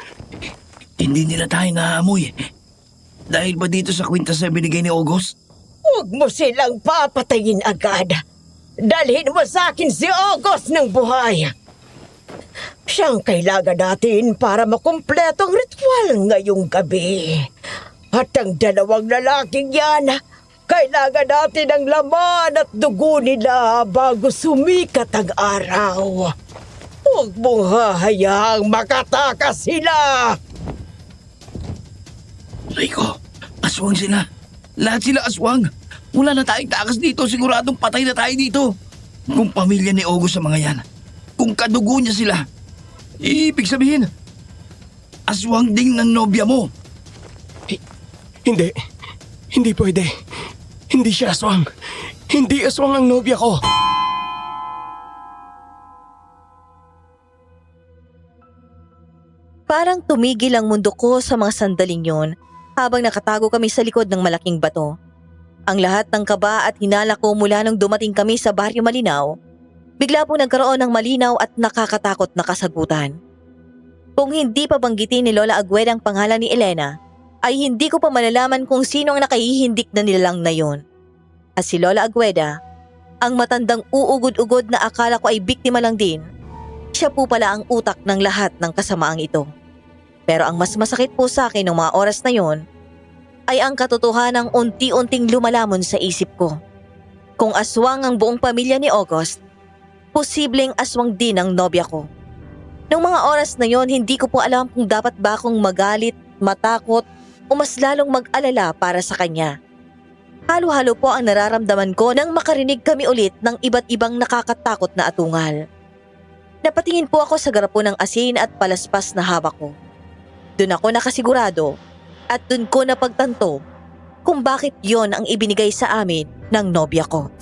Hindi nila tayo naamoy. Dahil ba dito sa kwintas na binigay ni August? Huwag mo silang papatayin agad. Dalhin mo sa akin si August ng buhay. Siyang kailangan natin para makumpleto ang ritual ngayong gabi. At ang dalawang lalaking yan, kailangan natin ang laman at dugo nila bago sumikat ang araw. Huwag mong hahayaang makatakas sila! Rico, aswang sila. Lahat sila aswang. Wala na tayong takas dito. Siguradong patay na tayo dito. Kung pamilya ni August sa mga yan, kung kadugo niya sila, ibig sabihin, aswang ding ng nobya mo. Hindi. Hindi pwede. Hindi siya aswang. Hindi aswang ang nobya ko. Parang tumigil ang mundo ko sa mga sandaling yon habang nakatago kami sa likod ng malaking bato. Ang lahat ng kaba at hinala ko mula nung dumating kami sa Baryo Malinaw, bigla po nagkaroon ng malinaw at nakakatakot na kasagutan. Kung hindi pa banggitin ni Lola Agueda ang pangalan ni Elena, ay hindi ko pa malalaman kung sino ang nakahihindik na nilalang na yon. At si Lola Agueda, ang matandang uugod-ugod na akala ko ay biktima lang din, siya po pala ang utak ng lahat ng kasamaang ito. Pero ang mas masakit po sa akin ng mga oras na yon ay ang katotohanang unti-unting lumalamon sa isip ko. Kung aswang ang buong pamilya ni August, posibleng aswang din ang nobya ko. Noong mga oras na yon, hindi ko po alam kung dapat ba akong magalit, matakot o mas lalong mag-alala para sa kanya. Halo-halo po ang nararamdaman ko nang makarinig kami ulit ng iba't ibang nakakatakot na atungal. Napatingin po ako sa garapon ng asin at palaspas na hawak ko. Doon ako nakasigurado at doon ko napagtanto kung bakit yon ang ibinigay sa amin ng nobya ko.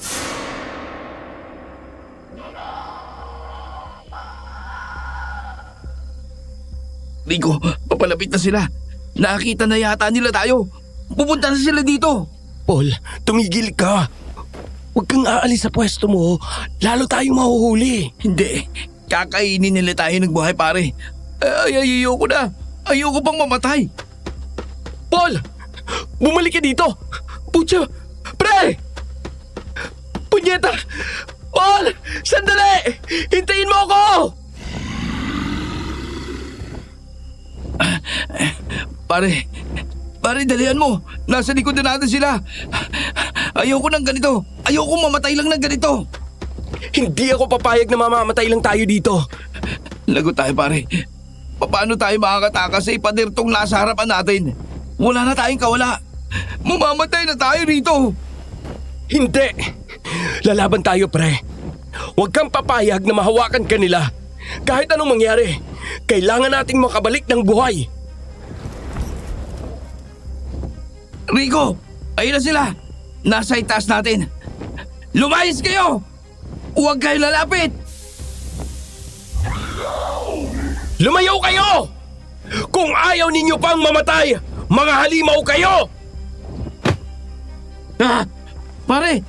Rico, papalapit na sila. Nakita na yata nila tayo. Pupunta na sila dito. Paul, tumigil ka. Huwag kang aalis sa pwesto mo. Lalo tayong mahuhuli. Hindi. Kakainin nila tayo ng buhay, pare. Ayoko na. Ayoko pang mamatay. Paul! Bumalik ka dito! Pucha! Pre! Punyeta! Paul! Sandali! Hintayin mo ako! Pare, dalihan mo. Nasa likod na natin sila. Ayoko ng ganito. Ayoko mamatay lang ng ganito. Hindi ako papayag na mamamatay lang tayo dito. Lagot tayo, pare. Paano tayo makakatakas sa ipadirtong nasa harapan natin? Wala na tayong kawala. Mamamatay na tayo rito. Hindi! Lalaban tayo, pre. Huwag kang papayag na mahawakan ka nila. Kahit anong mangyari, kailangan nating makabalik ng buhay. Rico, ayun na sila. Nasa itaas natin. Lumayas kayo! Huwag kayo lalapit! Lumayo kayo! Kung ayaw ninyo pang mamatay, mga halimaw kayo! Ah! Pare!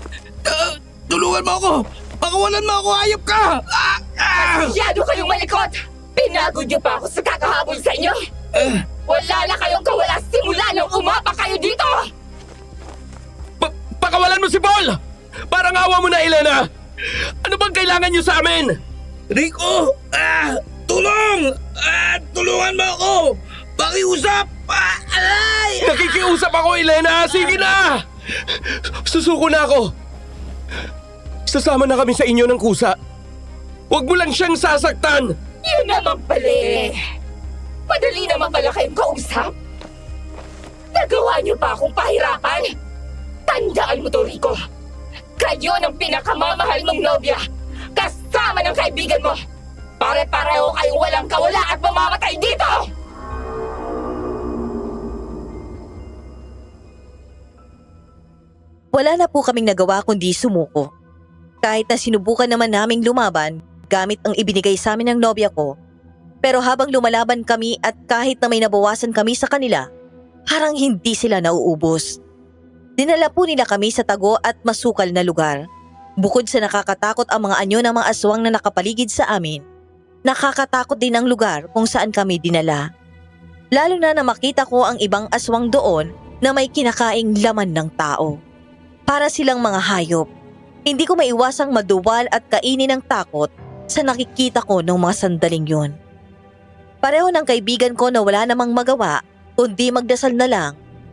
Tulungan mo ako! Pakawalan mo ako! Hayop ka! Masyado kayong malikot! Pinagod niyo pa ako sa kakahabol sa inyo! Wala na kayong kawala simula nung umapa kayo dito! Pakawalan mo si Paul! Parang awa mo na, Elena! Ano bang kailangan niyo sa amin? Rico! Tulong! Tulungan mo ako! Pakiusap! Aray! Nakikiusap ako, Elena! Sige na! Susuko na ako! Sasama na kami sa inyo ng kusa. Huwag mo lang siyang sasaktan! Yun naman pala eh. Madali naman pala kayong kausap. Nagawa niyo pa akong pahirapan. Tandaan mo to, Rico. Kayo ng pinakamamahal mong nobya. Kasama ng kaibigan mo. Pare-pareho kayong walang kawala at mamamatay dito! Wala na po kaming nagawa kundi sumuko. Kahit na sinubukan naman naming lumaban gamit ang ibinigay sa amin ng nobya ko, pero habang lumalaban kami at kahit na may nabawasan kami sa kanila, parang hindi sila nauubos. Dinala po nila kami sa tago at masukal na lugar. Bukod sa nakakatakot ang mga anyo ng mga aswang na nakapaligid sa amin, nakakatakot din ang lugar kung saan kami dinala. Lalo na makita ko ang ibang aswang doon na may kinakaing laman ng tao. Para silang mga hayop. Hindi ko maiwasang maduwal at kainin ng takot sa nakikita ko ng mga sandaling yun. Pareho ng kaibigan ko na wala namang magawa kundi magdasal na lang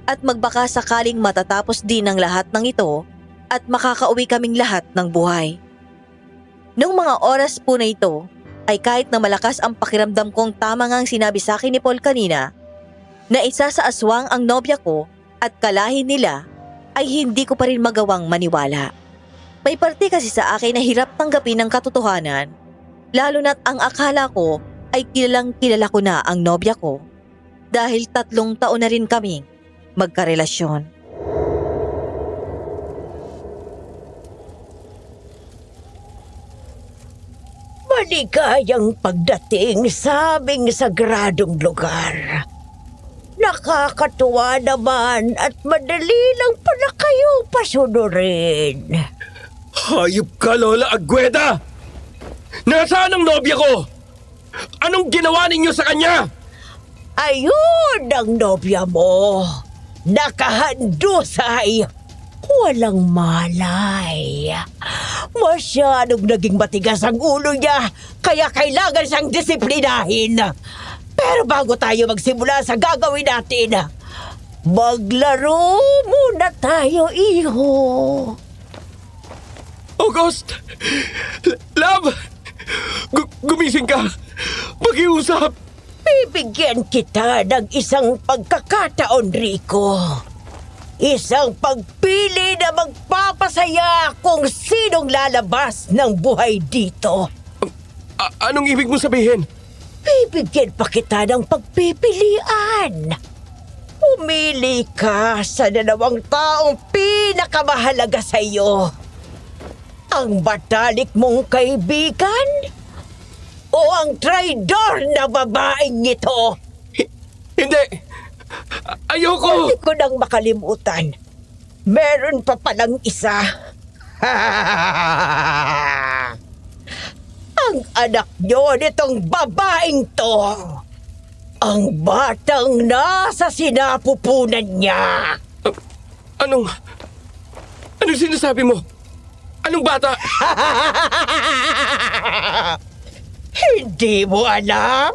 at magbaka sakaling matatapos din ang lahat ng ito at makakauwi kaming lahat ng buhay. Noong mga oras po na ito ay kahit na malakas ang pakiramdam kong tama nga ang sinabi sa akin ni Paul kanina na isa sa aswang ang nobya ko at kalahin nila ay hindi ko pa rin magawang maniwala. May parte kasi sa akin na hirap tanggapin ang katotohanan, lalo na't ang akala ko ay kilalang kilala ko na ang nobya ko dahil 3 taon na rin kaming magkarelasyon. Maligayang pagdating sa aming sagradong lugar. Nakakatuwa naman at madali lang pala kayong pasunurin. Hayop ka, Lola Agueda! Nasaan ang nobya ko? Anong ginawa ninyo sa kanya? Ayun ang nobya mo. Nakahandusay. Walang malay. Masyadong naging matigas ang ulo niya, kaya kailangan siyang disiplinahin. Pero bago tayo magsimula sa gagawin natin, maglaro muna tayo, iho. August! Love! Gumising ka! Pakiusap! Bibigyan kita ng isang pagkakataon, Rico. Isang pagpili na magpapasaya kung sinong lalabas ng buhay dito. Anong ibig mong sabihin? Bibigyan pa kita ng pagpipilian. Pumili ka sa 2 taong pinakamahalaga sa iyo. Ang matalik mong kaibigan o ang traidor na babaeng ito? Hindi! Ayoko! Hindi ko nang makalimutan. Meron pa palang isa. Ang anak nyo nitong babaeng to. Ang batang nasa sinapupunan niya. Anong sinasabi mo? Anong bata? Hindi mo alam?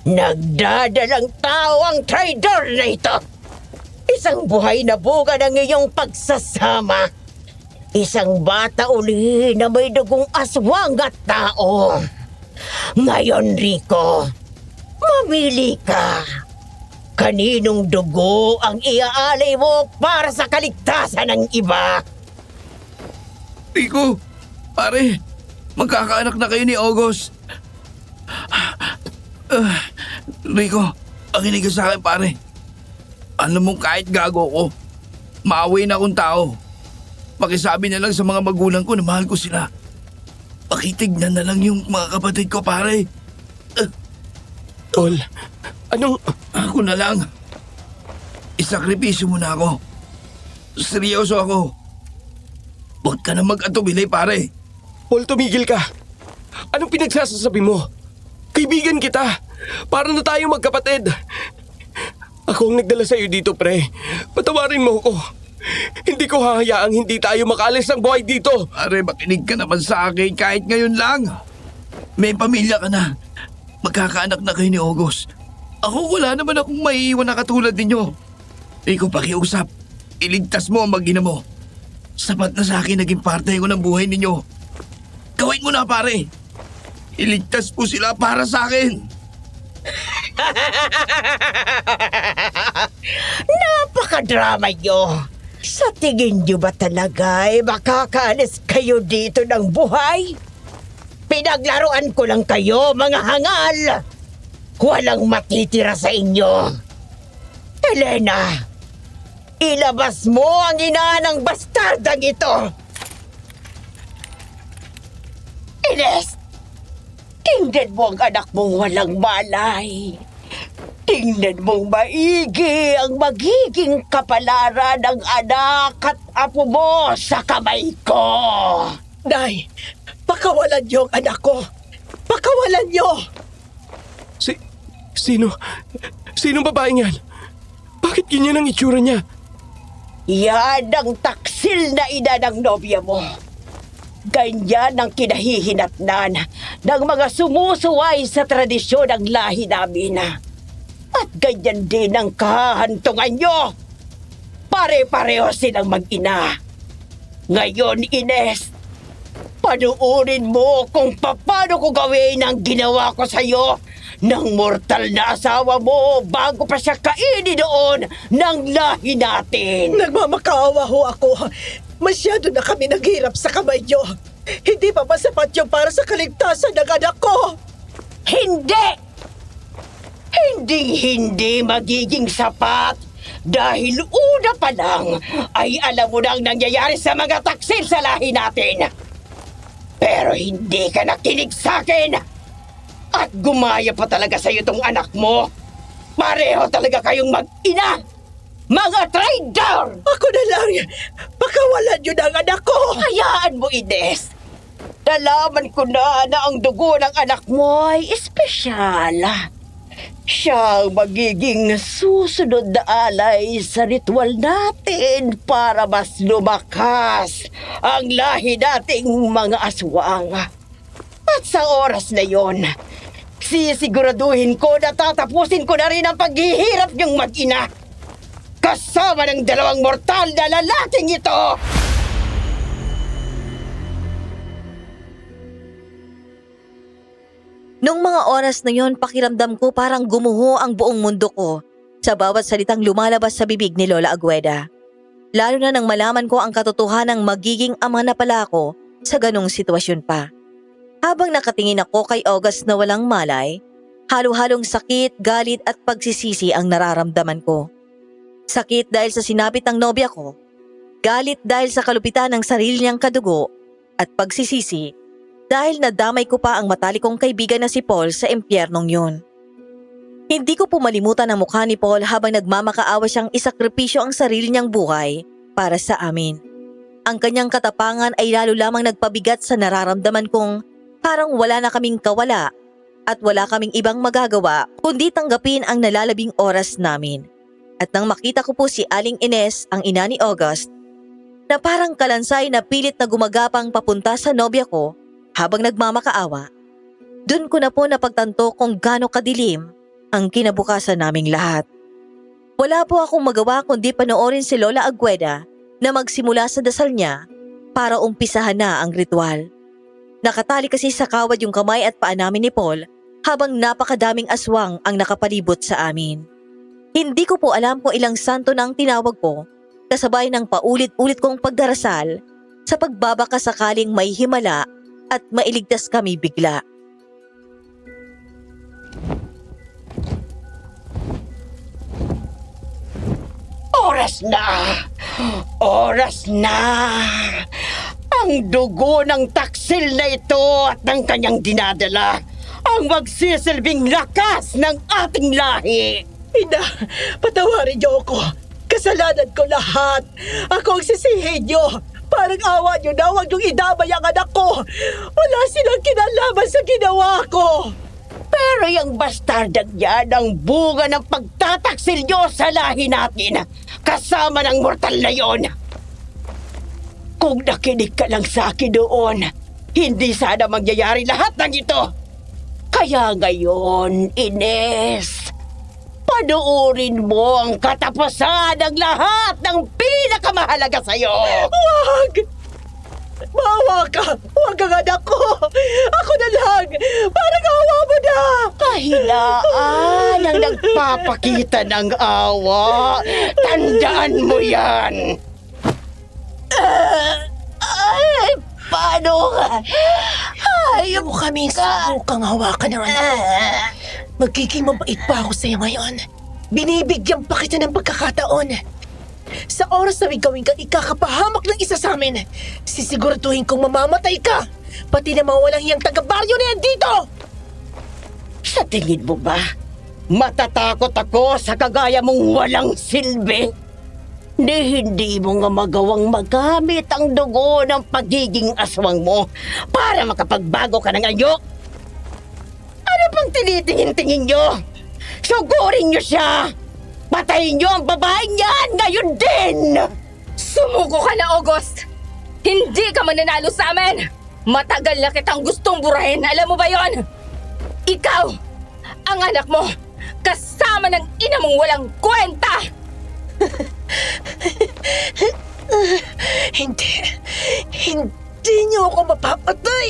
Nagdadalang tao ang traidor na ito. Isang buhay na bunga ng iyong pagsasama. Isang bata uli na may dugong aswang at tao. Ngayon, Rico, mamili ka. Kaninong dugo ang iaalay mo para sa kaligtasan ng iba? Rico! Pare! Magkakaanak na kayo ni August. Rico, makinig ka sa akin, pare. Alam mo, kahit gago ko, maaway na akong tao. Pakisabi na lang sa mga magulang ko na mahal ko sila. Pakitignan na lang yung mga kapatid ko, pare. Paul, anong... Ako na lang. Isakripisyo mo na ako. Seryoso ako. Huwag ka na mag-atubili, pare. Paul, tumigil ka. Anong pinagsasasabi mo? Kaibigan kita. Para na tayo magkapatid. Ako ang nagdala sa'yo dito, pre. Patawarin mo ako. Hindi ko hahayaang hindi tayo makaalis ng buhay dito. Pare, makinig ka naman sa akin kahit ngayon lang. May pamilya ka na. Magkakaanak na kayo ni August. Ako wala naman akong maiiwan na katulad ninyo. Ikaw pakiusap. Iligtas mo ang mag-ina mo. Sapat na sa akin naging parte ko ng buhay ninyo. Gawin mo na, pare. Iligtas po sila para sa akin. Napakadrama nyo. Sa tingin nyo ba talaga ay makakaalis kayo dito ng buhay? Pinaglaruan ko lang kayo, mga hangal. Walang matitira sa inyo. Elena, ilabas mo ang ina ng bastardang ito. Ines, tingnan mo ang anak mong walang malay. Tingnan mong maigi ang magiging kapalaran ng anak at apo mo sa kamay ko. Nay, pakawalan niyo ang anak ko. Pakawalan niyo. Sino? Sinong babaeng yan? Bakit ganyan ang itsura niya? Yan ang taksil na ina ng nobya mo. Ganyan ang kinahihinatnan ng mga sumusuway sa tradisyon ng lahi namin. At ganyan din ang kahantungan nyo. Pare-pareho silang mag-ina. Ngayon, Ines, panuurin mo kung paano ko gawin ang ginawa ko sa'yo ng mortal na asawa mo bago pa siya kainin doon ng lahi natin. Nagmamakaawa ho ako. Masyado na kami naghirap sa kamay niyo. Hindi pa ba sapat yung para sa kaligtasan ng anak ko? Hindi! Hindi magiging sapat dahil una pa lang ay alam mo na ang nangyayari sa mga taksil sa lahi natin. Pero hindi ka nakinig sa akin at gumaya pa talaga sa'yo tong anak mo. Pareho talaga kayong mag-ina! Mga traitor! Ako na lang! Pakawalan niyo na ang anak ko! Hayaan mo, Ines! Nalaman ko na ang dugo ng anak mo ay espesyal. Siya ang magiging susunod na alay sa ritual natin para mas lumakas ang lahi nating mga aswang. At sa oras na yon, sisiguraduhin ko na tatapusin ko na rin ang paghihirap niyong mag-ina. Kasama ng dalawang mortal na lalaking ito! Nung mga oras na yon, pakiramdam ko parang gumuho ang buong mundo ko sa bawat salitang lumalabas sa bibig ni Lola Agueda. Lalo na nang malaman ko ang katotohanang magiging ama na pala ako sa ganong sitwasyon pa. Habang nakatingin ako kay August na walang malay, halo-halong sakit, galit at pagsisisi ang nararamdaman ko. Sakit dahil sa sinapit ng nobya ko, galit dahil sa kalupitan ng sarili niyang kadugo, at pagsisisi dahil nadamay ko pa ang matalik kong kaibigan na si Paul sa impyernong yun. Hindi ko pumalimutan ang mukha ni Paul habang nagmamakaawa siyang isakripisyo ang sarili niyang buhay para sa amin. Ang kanyang katapangan ay lalo lamang nagpabigat sa nararamdaman kong parang wala na kaming kawala at wala kaming ibang magagawa kundi tanggapin ang nalalabing oras namin. At nang makita ko po si Aling Ines, ang ina ni August, na parang kalansay na pilit na gumagapang papunta sa nobya ko habang nagmamakaawa, dun ko na po napagtanto kung gaano kadilim ang kinabukasan naming lahat. Wala po akong magawa kundi panoorin si Lola Agueda na magsimula sa dasal niya para umpisahan na ang ritual. Nakatali kasi sa kawad yung kamay at paa namin ni Paul habang napakadaming aswang ang nakapalibot sa amin. Hindi ko po alam kung ilang santo na ang tinawag ko kasabay ng paulit-ulit kong pagdarasal sa pagbabaka sakaling may himala at mailigtas kami bigla. Oras na! Oras na! Ang dugo ng taksil na ito at ng kanyang dinadala ang magsisilbing lakas ng ating lahi. Ina, patawarin niyo ako. Kasalanan ko lahat. Ako ang sisihin niyo. Parang awa niyo na, huwag niyong idamay ang anak ko. Wala silang kinalaman sa ginawa ko. Pero yung bastardang yan ang bunga ng pagtataksil niyo sa lahi natin. Kasama ng mortal na yon. Kung nakinig ka lang sa akin doon, hindi sana mangyayari lahat ng ito. Kaya ngayon, Ines, panoorin mo ang katapusan ng lahat ng pinakamahalaga sa'yo. Wag! Maawa ka! Huwag ang anak ko! Ako na lang! Parang awa mo na! Kahilaan ang nagpapakita ng awa. Tandaan mo yan. Ay, paano ka? Ayaw mo kami subukang hawakan ng anak ko. Magiging mabait pa ako sa'yo ngayon. Binibigyan pa kita ng pagkakataon. Sa oras na may gawin kang ikakapahamak ng isa sa amin, sisiguraduhin kong mamamatay ka. Pati na mawalang hiyang taga-baryo na yan dito! Sa tingin mo ba, matatakot ako sa kagaya mong walang silbi? Hindi mo nga magawang magamit ang dugo ng pagiging aswang mo para makapagbago ka ng anyo. Ano pang tinitingin-tingin nyo? Sugurin nyo siya! Patayin nyo ang babaeng yan ngayon din! Sumuko ka na, August! Hindi ka mananalo sa amin! Matagal na kitang gustong burahin, alam mo ba yon? Ikaw, ang anak mo, kasama ng ina mong walang kwenta! Hindi niyo ako mapapatay.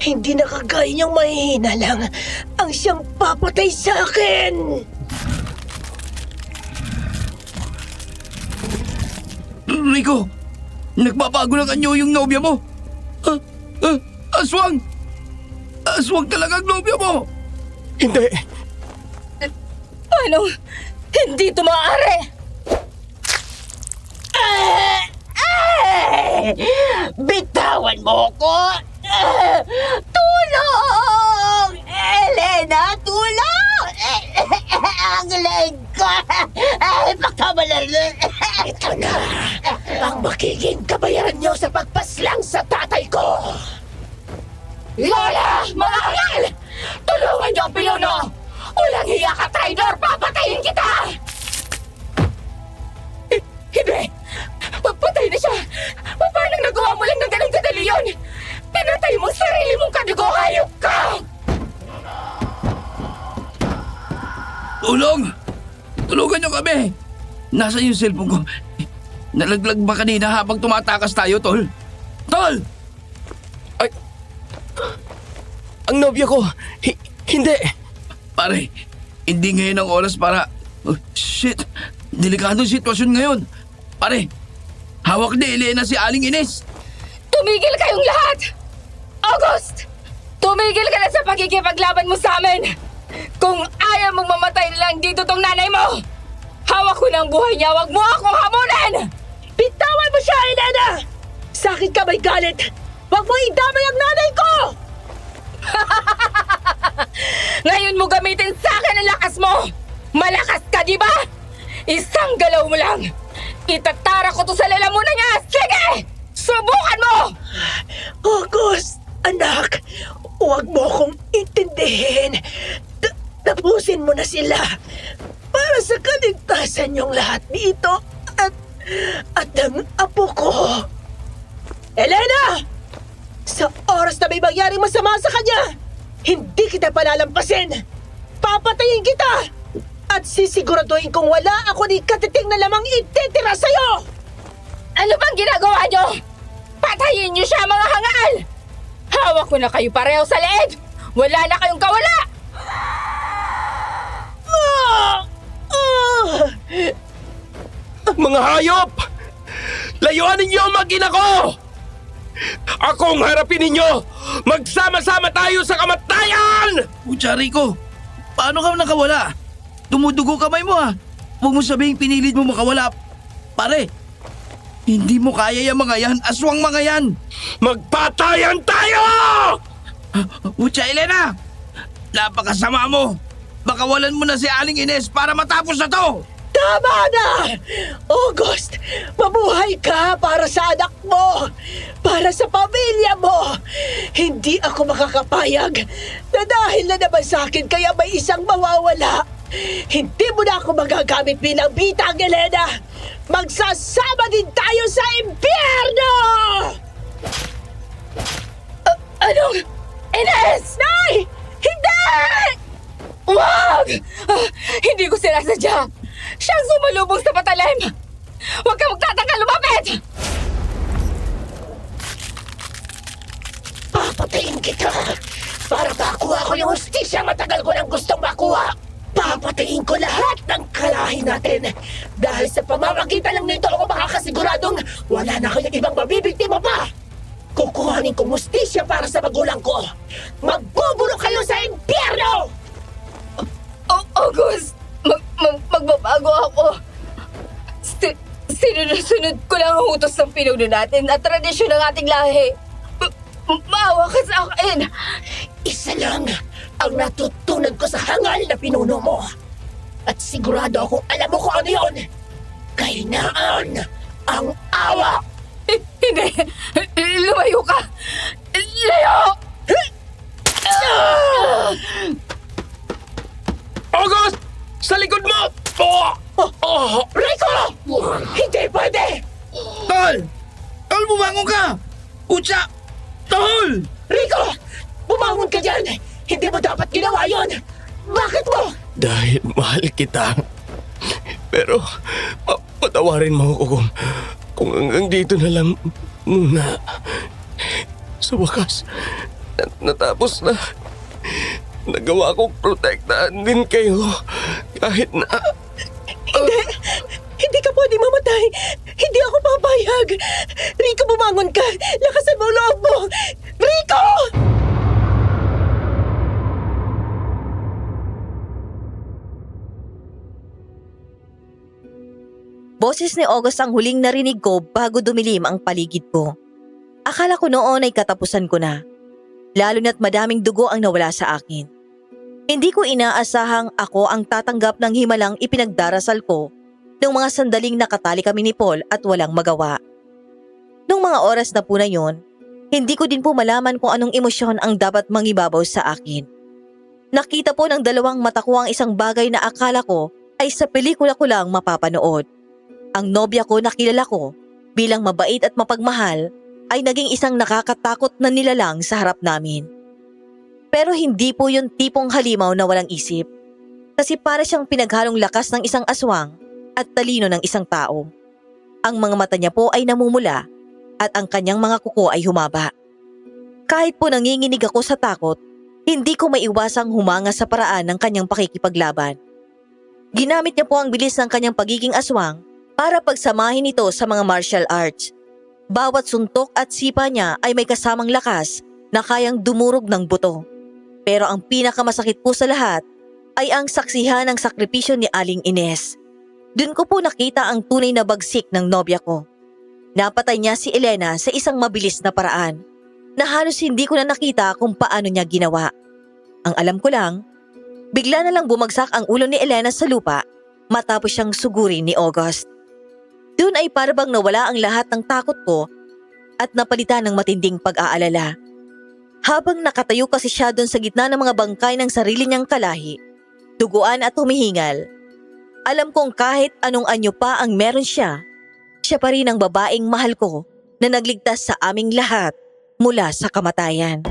Hindi na kagaya niyang mahihina lang ang siyang papatay sa akin. Rico, nagbabago ng anyo yung nobya mo. Aswang! Aswang talaga ang nobya mo! Hindi. Paano? Hindi ito maaari! Bitawan mo ko! Tulong! Elena, tulong! Ang leg ko! Baka malala! Ito na ang magiging kabayaran niyo sa pagpaslang sa tatay ko. Lola! Mga angal! Tulungan niyo ang pinuno! Walang hiya ka, traidor! Papatayin kita! Hindi! Papatay na siya! Paano nagawa mo lang ng ganang kadali yun? Pinatay mo sarili mong kadugo! Hayop ka! Tulong! Tulungan niyo kami! Nasaan yung cellphone ko? Nalaglag ba kanina habang tumatakas tayo, Tol? Tol! Ang nobya ko, hindi. Pare, hindi ngayon ang oras para... Oh, shit! Delikadong sitwasyon ngayon. Pare, hawak ni Elena si Aling Ines. Tumigil kayong lahat! August! Tumigil ka na sa pagkikipaglaban mo sa amin! Kung ayaw mong mamatay na lang dito tong nanay mo, hawak ko ng buhay niya, wag mo akong hamunin! Bitawan mo siya, Elena! Sa akin ka may galit! Huwag mo idamay ang nanay ko! Ngayon mo gamitin sa akin ang lakas mo! Malakas ka, di ba? Isang galaw mo lang! Itatara ko to sa lalamunan niya! Sige! Subukan mo! August, anak, huwag mo akong intindihin. Tapusin mo na sila para sa kaligtasan yung lahat dito at ang apo ko. Elena! Sa oras na may mangyaring masama sa kanya, hindi kita palalampasin. Papatayin kita! At sisiguraduhin kong wala ako ni katiting na lamang ititira sa'yo! Ano bang ginagawa niyo? Patayin niyo siya, mga hangal! Hawak ko na kayo pareho sa leeg! Wala na kayong kawala! Mga hayop! Layuan ninyo ang mag-ina ko! Akong harapin ninyo! Magsama-sama tayo sa kamatayan! Pucha, Rico, paano ka nakawala? Tumudugo kamay mo ha. Huwag mo sabihing pinilit mo makawala. Pare, hindi mo kaya yung mga yan. Aswang mga yan. Magpatayan tayo! Utya, Elena! Napakasama mo! Bakawalan mo na si Aling Ines para matapos na to! Tama na! August, mabuhay ka para sa anak mo! Para sa pamilya mo! Hindi ako makakapayag na dahil na naman sa akin kaya may isang mawawala. Hindi mo na ako magagamit bilang bitang, Elena! Magsasama din tayo sa impyerno! Anong? Ines! Nay! Hindi! Wag! Hindi ko sinasadya. Siyang sumalubong sa patalim. Huwag ka magtatangka lumapit! Papatayin kita para makuha ko yung hustisya matagal ko nang gustong makuha. Papatayin ko lahat ng kalahi natin. Dahil sa pamamagitan lang nito ako makakasiguradong wala na kayong ibang mabibiktima pa. Kukuhanin kong hustisya para sa magulang ko. Magbubulok kayo sa impyerno! August! Magbabago ako. Sinunod ko lang ang utos ng pinuno natin at tradisyon ng ating lahi. Maawa ka sa akin! Isa lang ang natutunan ko sa hangal na pinuno mo. At sigurado akong alam mo kung ano yun. Kahinaan ang awa! Hindi! Lumayo ka! Layo! August! Sa likod mo! Rico! Hindi pwede! Tol! Tol, bumangon ka! Utya! Tol! Rico! Bumangon ka dyan! Hindi mo dapat ginawa yun! Bakit mo? Dahil mahal kita. Pero, patawarin mo ako kung hanggang dito na lang muna. Sa wakas, natapos na. Nagawa kong protektahan din kayo kahit na... Hindi ka pwede mamatay! Hindi ako papayag! Rico, bumangon ka! Lakasan mo ang loob mo! Rico! Boses ni August ang huling narinig ko bago dumilim ang paligid ko. Akala ko noon ay katapusan ko na. Lalo na't madaming dugo ang nawala sa akin. Hindi ko inaasahang ako ang tatanggap ng himalang ipinagdarasal ko nung mga sandaling nakatali kami ni Paul at walang magawa. Nung mga oras na po na yun, hindi ko din po malaman kung anong emosyon ang dapat mangibabaw sa akin. Nakita po ng dalawang mata ko ang isang bagay na akala ko ay sa pelikula ko lang mapapanood. Ang nobya ko na kilala ko bilang mabait at mapagmahal ay naging isang nakakatakot na nilalang sa harap namin. Pero hindi po yung tipong halimaw na walang isip. Kasi para siyang pinaghalong lakas ng isang aswang at talino ng isang tao. Ang mga mata niya po ay namumula at ang kanyang mga kuko ay humaba. Kahit po nanginginig ako sa takot, hindi ko maiwasang humanga sa paraan ng kanyang pakikipaglaban. Ginamit niya po ang bilis ng kanyang pagiging aswang para pagsamahin ito sa mga martial arts. Bawat suntok at sipa niya ay may kasamang lakas na kayang dumurog ng buto. Pero ang pinakamasakit po sa lahat ay ang saksihan ng sakripisyo ni Aling Ines. Doon ko po nakita ang tunay na bagsik ng nobya ko. Napatay niya si Elena sa isang mabilis na paraan na halos hindi ko na nakita kung paano niya ginawa. Ang alam ko lang, bigla na lang bumagsak ang ulo ni Elena sa lupa matapos siyang sugurin ni August. Doon ay parabang nawala ang lahat ng takot ko at napalitan ng matinding pag-aalala. Habang nakatayo kasi siya doon sa gitna ng mga bangkay ng sarili niyang kalahi, duguan at humihingal, alam kong kahit anong anyo pa ang meron siya, siya pa rin ang babaeng mahal ko na nagligtas sa aming lahat mula sa kamatayan.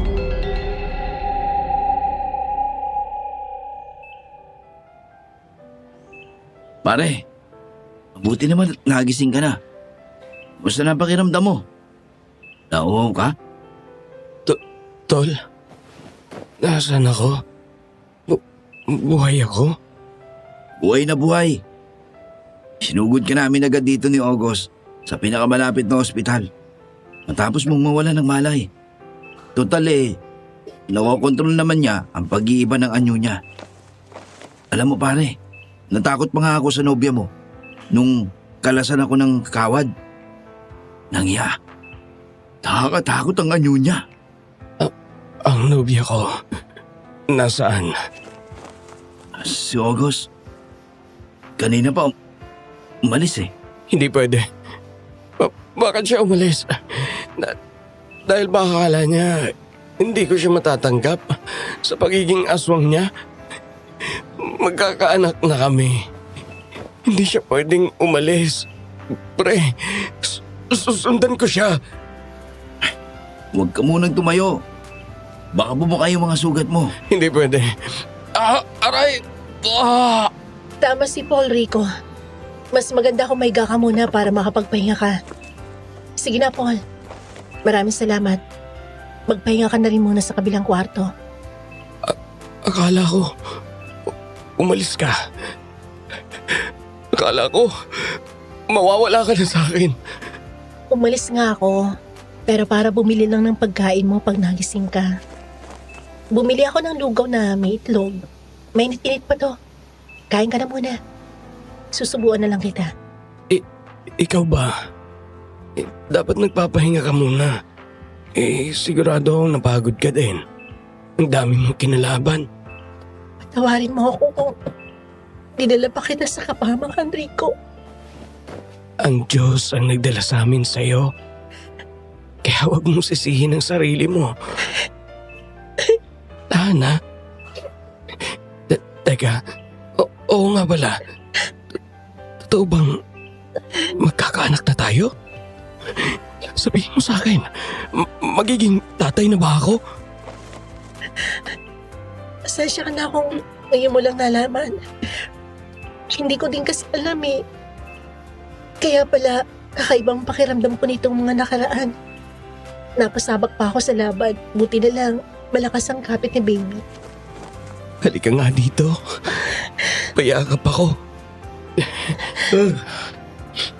Pare, mabuti naman at nagising ka na. Basta na pakiramdam mo? Nauhaw ka? Tol, nasaan ako? Buhay ako? Buhay na buhay. Sinugod ka namin agad dito ni August sa pinakamalapit na ospital. Matapos mong mawala ng malay. Total nakokontrol naman niya ang pag-iiba ng anyo niya. Alam mo pare, natakot pa nga ako sa nobya mo nung kalasan ako ng kawad. Nangya, nakakatakot ang anyo niya. Ang nobya ko, nasaan? Si August, kanina pa umalis eh. Hindi pwede. Bakit siya umalis? Dahil baka akala niya, hindi ko siya matatanggap sa pagiging aswang niya. Magkakaanak na kami. Hindi siya pwedeng umalis. Pre, susundan ko siya. Huwag ka munang tumayo. Baka bumuka yung mga sugat mo. Hindi pwede. Aray! Tama si Paul, Rico. Mas maganda kung maiga ka muna para makapagpahinga ka. Sige na, Paul. Maraming salamat. Magpahinga ka na rin muna sa kabilang kwarto. Akala ko, umalis ka. Akala ko, mawawala ka na sa akin. Umalis nga ako, pero para bumili lang ng pagkain mo pag nagising ka. Bumili ako ng lugaw na may itlog. May init pa to. Kain ka na muna. Susubuan na lang kita. Ikaw ba? Dapat nagpapahinga ka muna. Sigurado akong napagod ka din. Ang dami mong kinalaban. Patawarin mo ako kung dinala pa kita sa kapahamakan, Rico. Ang Diyos ang nagdala sa amin sa'yo. Kaya huwag mong sisihin ang sarili mo. Hana? Teka, oo nga pala. Totoo bang magkakaanak na tayo? Sabihin mo sa akin, magiging tatay na ba ako? Pasensya ka na kung ngayon mo lang nalaman. Hindi ko din kasi alam eh. Kaya pala, kakaibang pakiramdam ko nitong mga nakaraan. Napasabak pa ako sa laban. Buti na lang, malakas ang kapit ni baby. Halika nga dito. Payakap ako.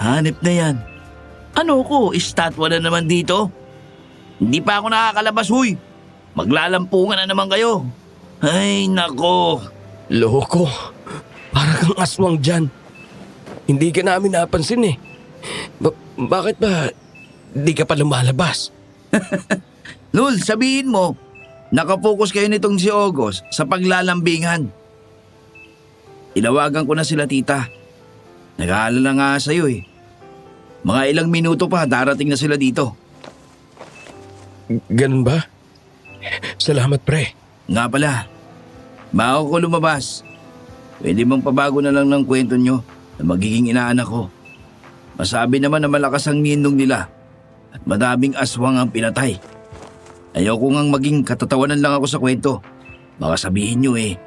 Hanip na yan. Ano ko, estatwa na naman dito? Hindi pa ako nakakalabas, huy. Maglalampungan na naman kayo. Ay, nako. Loko. Para kang aswang dyan. Hindi ka namin napansin eh. Bakit ba di ka pa lumalabas? Lul, sabihin mo, nakapokus kayo nitong si August sa paglalambingan. Tinawagan ko na sila tita. Nag-aalala nga sa'yo eh. Mga ilang minuto pa, darating na sila dito. Ganun ba? Salamat pre. Nga pala, bago ko lumabas, pwede bang pabago na lang ng kwento nyo na magiging inaanak ko? Masabi naman na malakas ang ninong nila at madaming aswang ang pinatay. Ayoko ngang maging katatawanan lang ako sa kwento. Baka sabihin nyo eh,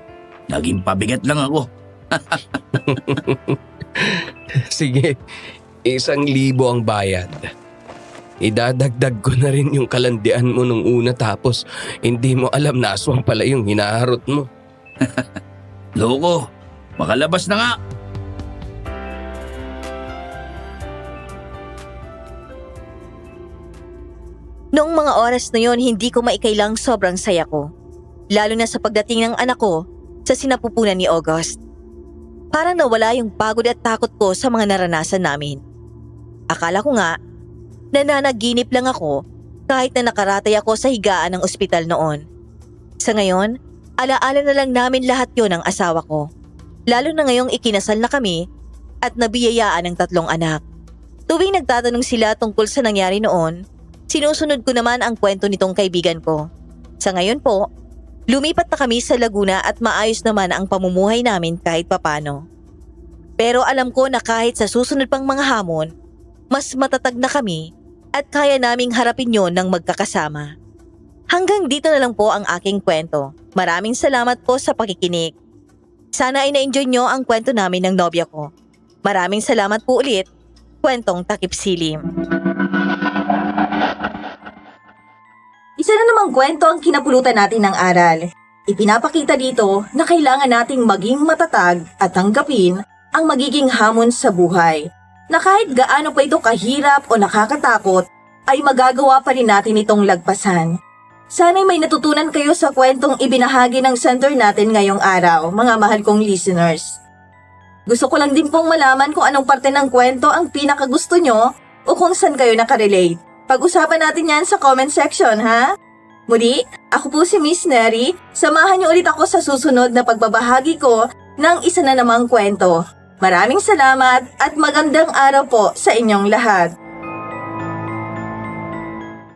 naging pabigat lang ako. Sige, 1,000 ang bayad. Idadagdag ko na rin yung kalandian mo nung una tapos hindi mo alam na aswang pala yung hinaharot mo. Loko, makalabas na nga. Noong mga oras na yon, hindi ko maikailang sobrang saya ko. Lalo na sa pagdating ng anak ko sa sinapupunan ni August. Parang nawala yung pagod at takot ko sa mga naranasan namin. Akala ko nga, nananaginip lang ako kahit na nakaratay ako sa higaan ng ospital noon. Sa ngayon, alaala na lang namin lahat yon ng asawa ko. Lalo na ngayong ikinasal na kami at nabiyayaan ng 3 anak. Tuwing nagtatanong sila tungkol sa nangyari noon, sinusunod ko naman ang kwento nitong kaibigan ko. Sa ngayon po, lumipat na kami sa Laguna at maayos naman ang pamumuhay namin kahit papano. Pero alam ko na kahit sa susunod pang mga hamon, mas matatag na kami at kaya naming harapin yon ng magkakasama. Hanggang dito na lang po ang aking kwento. Maraming salamat po sa pakikinig. Sana ay na-enjoy nyo ang kwento namin ng nobya ko. Maraming salamat po ulit. Kwentong Takip Silim. Isa na namang kwento ang kinapulutan natin ng aral. Ipinapakita dito na kailangan nating maging matatag at tanggapin ang magiging hamon sa buhay. Na kahit gaano pa ito kahirap o nakakatakot, ay magagawa pa rin natin itong lagpasan. Sana'y may natutunan kayo sa kwentong ibinahagi ng center natin ngayong araw, mga mahal kong listeners. Gusto ko lang din pong malaman kung anong parte ng kwento ang pinakagusto nyo o kung saan kayo nakarelate. Pag-usapan natin yan sa comment section, ha? Muli, ako po si Miss Neri. Samahan niyo ulit ako sa susunod na pagbabahagi ko ng isa na namang kwento. Maraming salamat at magandang araw po sa inyong lahat.